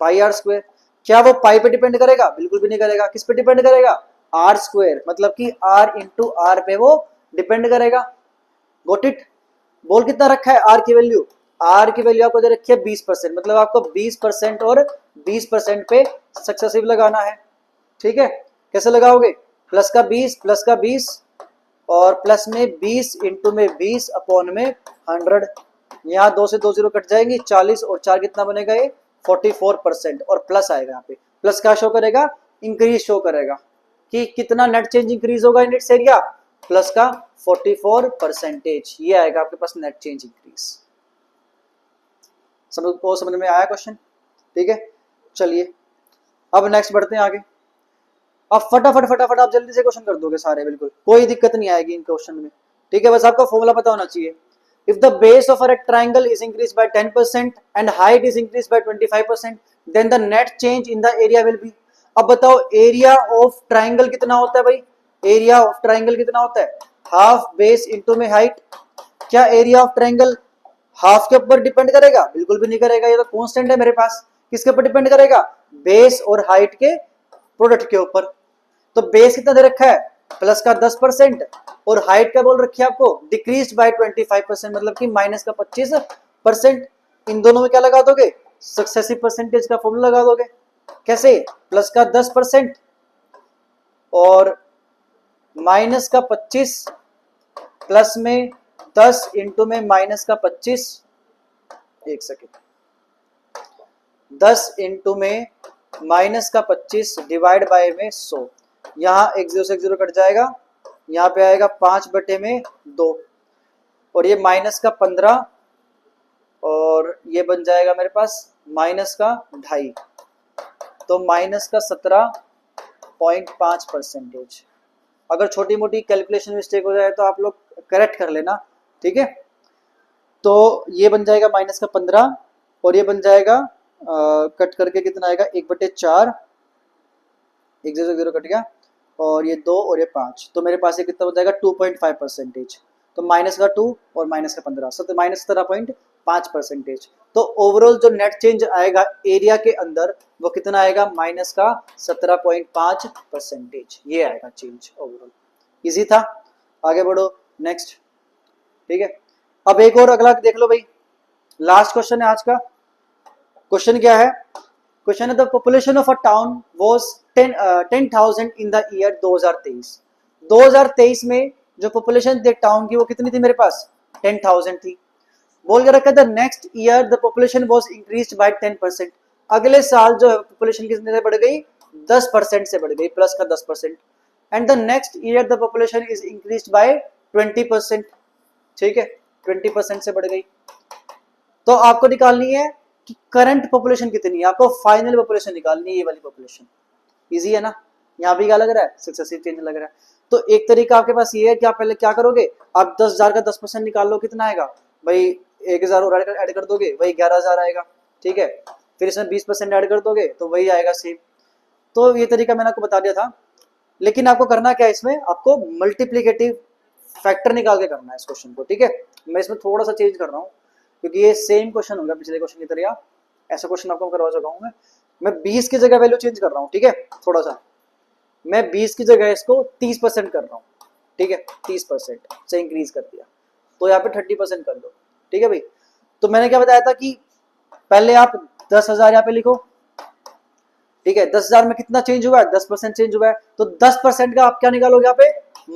Speaker 1: पाई आर स्क्वायर। क्या वो पाई पे डिपेंड करेगा? बिल्कुल भी नहीं करेगा। किस पे डिपेंड करेगा? आर स्क्वायर, मतलब कि आर इंटू आर पे वो डिपेंड करेगा। Got it. बोल कितना रखा है आर की वैल्यू? आर की वैल्यू आपको दे रखी है 20%, मतलब आपको 20% और 20% पे सक्सेसिव लगाना है। ठीक है, कैसे लगाओगे? प्लस का 20 और प्लस में 20 इंटू में 20 अपॉन में 100। यहाँ 2 से 2 0 कट जाएंगे, 40 और 4 कितना बनेगा? ये 44%, और प्लस आएगा यहाँ पे। प्लस क्या शो करेगा? इंक्रीज शो करेगा कि कितना नेट चेंज इंक्रीज होगा इन इट्स एरिया, प्लस का 44%। ये आएगा आपके पास नेट चेंज इंक्रीज। समझ में आया क्वेश्चन? ठीक है, चलिए अब नेक्स्ट बढ़ते हैं आगे। अब फटाफट आप जल्दी से क्वेश्चन कर दोगे सारे, बिल्कुल कोई दिक्कत नहीं आएगी इन क्वेश्चन में। ठीक है, बस आपका फॉर्मूला पता होना चाहिए। If the base of a rectangle is increase by 10% and height is increase by 25%, then the net change in the area will be. अब बताओ एरिया ऑफ ट्राइंगल कितना होता है भाई? एरिया ऑफ ट्राइंगल कितना होता है? हाफ बेस इंटू में हाइट। क्या एरिया ऑफ ट्राइंगल हाफ के ऊपर डिपेंड करेगा? बिल्कुल भी नहीं करेगा, ये तो कांस्टेंट है मेरे पास। किसके ऊपर डिपेंड करेगा? बेस और हाइट के प्रोडक्ट के ऊपर। तो बेस कितना दे रखा है? प्लस का 10%, और हाइट का बोल रखी है आपको डिक्रीज बाय 25%, मतलब कि माइनस का 25%। इन दोनों में क्या लगा दोगे? सक्सेसिव परसेंटेज का फॉर्मूला लगा दोगे। कैसे? प्लस का 10% और माइनस का 25, प्लस में 10 इंटू में माइनस का 25, एक सेकेंड, 10 इंटू में माइनस का 25 डिवाइड बाय में 100। यहाँ 1 0 से 1 0 कट जाएगा, यहाँ पे आएगा 5/2, और ये माइनस का 15, और ये बन जाएगा मेरे पास माइनस का 2.5, तो माइनस का 17.5%। अगर छोटी मोटी कैलकुलेशन मिस्टेक हो जाए तो आप लोग करेक्ट कर लेना। ठीक है, तो ये बन जाएगा माइनस का 15, और ये बन जाएगा कट करके कितना आएगा? 1/4, 1 0 0 कट गया, और ये 2 और ये 5, तो मेरे पास ये कितना हो जाएगा? 2.5%। तो माइनस का 2 और माइनस का 15, माइनस 17.5%। तो ओवरऑल जो नेट चेंज आएगा एरिया के अंदर वो कितना आएगा? माइनस का 17.5%। ये आएगा चेंज ओवरऑल। इजी था, आगे बढ़ो नेक्स्ट। ठीक है, अब एक और अगला देख लो भाई, लास्ट क्वेश्चन है आज का। क्वेश्चन क्या है? क्वेश्चन है the population of a town was 10,000 in the year 2023। 2023 में जो पॉपुलेशन थी टाउन की वो कितनी थी मेरे पास? 10,000 थी। बोल के रखा था next year the population was increased by 10%। अगले साल जो है पॉपुलेशन कितने से बढ़ गई? 10% से बढ़ गई, प्लस का 10%। And the next year the population is increased by 20%। ठीक है, 20% से बढ़ गई। तो आपको निकालनी है कि करंट पॉपुलेशन कितनी है, आपको फाइनल पॉपुलेशन निकालनी है, ये वाली पॉपुलेशन। इजी है ना? यहाँ भी क्या लग रहा है? सक्सेसिव चेंज लग रहा है। तो एक तरीका आपके पास ये है कि आप पहले क्या करोगे? आप 10,000 का 10% निकाल लो, कितना आएगा भाई? 1,000 और ऐड कर दोगे, वही 11,000 आएगा। ठीक है, फिर इसमें 20% ऐड कर दोगे तो वही आएगा सेम। तो ये तरीका मैंने आपको बता दिया था, लेकिन आपको करना क्या है इसमें? आपको मल्टीप्लीकेटिव फैक्टर निकाल के करना है इस क्वेश्चन को। ठीक है, मैं इसमें थोड़ा सा चेंज कर रहा हूँ क्योंकि ये सेम क्वेश्चन होगा पिछले क्वेश्चन की तरह। ऐसा क्वेश्चन आपको करवा चुका हूँ मैं। मैं 20 की जगह वैल्यू चेंज कर रहा हूँ, ठीक है, थोड़ा सा मैं 20 की जगह इसको 30% कर रहा हूँ, ठीक है, 30% से इंक्रीज कर दिया, तो यहाँ पे 30% कर दो, ठीक है भाई। तो मैंने क्या बताया था कि पहले आप 10,000 यहाँ पे लिखो, ठीक है, 10,000 में कितना चेंज हुआ है, 10% चेंज हुआ है, तो 10% का आप क्या निकालोगे यहाँ पे,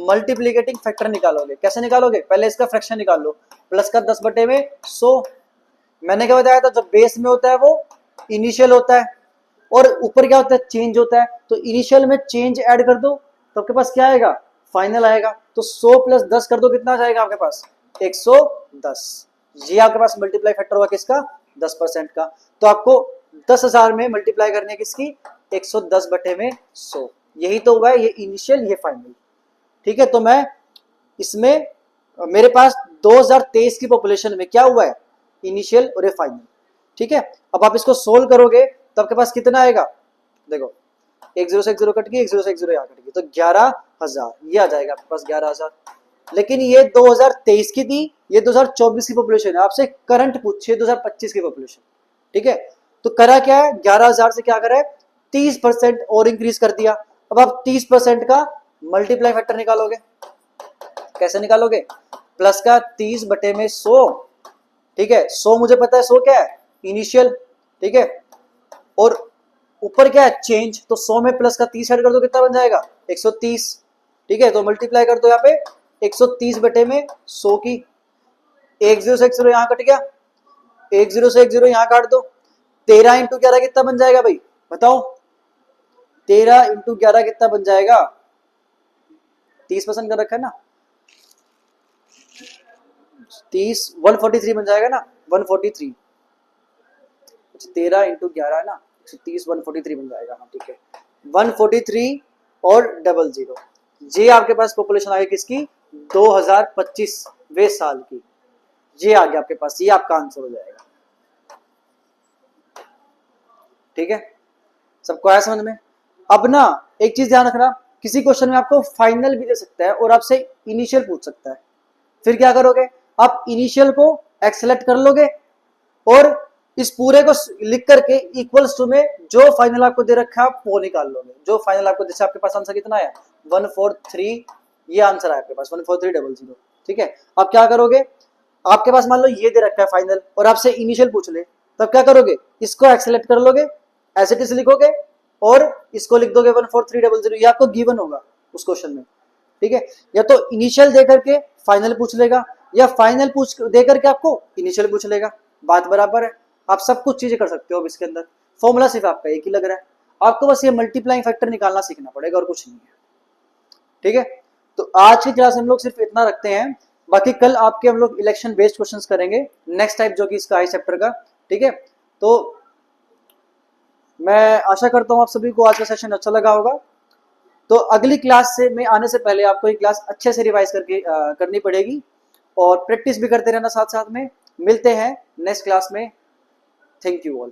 Speaker 1: मल्टीप्लीकेटिंग फैक्टर निकालोगे। कैसे निकालोगे, पहले इसका फ्रैक्शन निकाल लो, प्लस का 10 बटे में 100। मैंने क्या बताया था, जब बेस में होता है वो इनिशियल होता है, और ऊपर क्या होता है, चेंज होता है, तो इनिशियल में चेंज ऐड कर दो तो आपके पास क्या आएगा, फाइनल आएगा। तो 100 प्लस 10 कर दो, कितना जाएगा आपके पास, 110। ये आपके पास मल्टीप्लाई फैक्टर होगा किसका, 10% का। तो आपको 10,000 में मल्टीप्लाई करने किसकी, 110 बटे में 100, यही तो हुआ है, ये इनिशियल ये फाइनल, ठीक है। तो मैं इसमें मेरे पास 2023 की पॉपुलेशन में क्या हुआ है, इनिशियल और ये फाइनल, ठीक है। अब आप इसको सोल्व करोगे तो आपके पास कितना आएगा, देखो 1 0 से 1 0 कट गई, 1 0 से 1 0 यहाँ कट गई, तो 11,000 ये आ जाएगा आपके पास 11,000। लेकिन ये 2023 की थी, ये 2024 की पॉपुलेशन है, आपसे करंट पूछिए 2025 की पॉपुलेशन, ठीक है। तो करा क्या है, 11,000 से क्या करा है, 30% और इंक्रीज कर दिया। अब आप 30% का मल्टीप्लाई फैक्टर निकालोगे, कैसे निकालोगे, प्लस का 30 बटे में 100, ठीक है, 100 मुझे पता है 100 क्या है, इनिशियल, ठीक है, और ऊपर क्या है, चेंज, तो 100 में प्लस का 30 ऐड कर दो, कितना बन जाएगा, 130, ठीक है। तो मल्टीप्लाई कर दो यहाँ पे 130 बटे में 100 की, 1 0 से 1 0 यहाँ कट गया, 1 0 से 1 0 यहाँ काट दो, 13 इंटू 11 कितना बन जाएगा भाई, बताओ, 13 इंटू 11 कितना बन जाएगा, 30% कर रखा है ना, 30 143 बन जाएगा ना, 143, 13 इंटू 11 है ना, 130 143 बन जाएगा, हाँ ठीक है, 143 और 00, ये आपके पास पॉपुलेशन आ गई किसकी, 2025वें साल की, ये आ गया आपके पास, ये आपका आंसर हो जाएगा, ठीक है। सबको आया समझ में। अब ना एक चीज ध्यान रखना, किसी क्वेश्चन में आपको फाइनल भी दे सकता है और आपसे इनिशियल पूछ सकता है, फिर क्या करोगे, आप इनिशियल को एक्सेलेक्ट कर लोगे और इस पूरे को लिख करके इक्वल्स टू में जो फाइनल आपको दे रखा है आप वो निकाल लोगे, जो फाइनल आपको, जैसे आपके पास आंसर कितना है 143, ये आंसर है आपके पास 14300, ठीक है। अब क्या करोगे, आपके पास मान लो ये दे रखा है फाइनल और आपसे इनिशियल पूछ ले, तब क्या करोगे, इसको एक्सेलेक्ट कर लोगे, एज इट इज लिखोगे और इसको लिख दोगे 14300, ये आपको गिवन होगा उस क्वेश्चन में, ठीक है। या तो इनिशियल दे करके फाइनल पूछ लेगा, या फाइनल पूछ दे करके आपको इनिशियल पूछ लेगा, बात बराबर है। आप सब कुछ चीजें कर सकते हो। अब इसके अंदर फॉर्मूला सिर्फ आपका एक ही लग रहा है, आपको बस ये मल्टीप्लाइंग फैक्टर निकालना सीखना पड़ेगा और कुछ नहीं है, ठीक है। तो आज की क्लास हम लोग सिर्फ इतना रखते हैं, बाकी कल आपके हम लोग इलेक्शन बेस्ड क्वेश्चंस करेंगे नेक्स्ट टाइप, जो कि इसका आई चैप्टर का, ठीक है। तो मैं आशा करता हूं आप सभी को आज का सेशन अच्छा लगा होगा। तो अगली क्लास से मैं आने से पहले आपको ये क्लास अच्छे से रिवाइज करके करनी पड़ेगी और प्रैक्टिस भी करते रहना साथ साथ में। मिलते हैं नेक्स्ट क्लास में। Thank you all.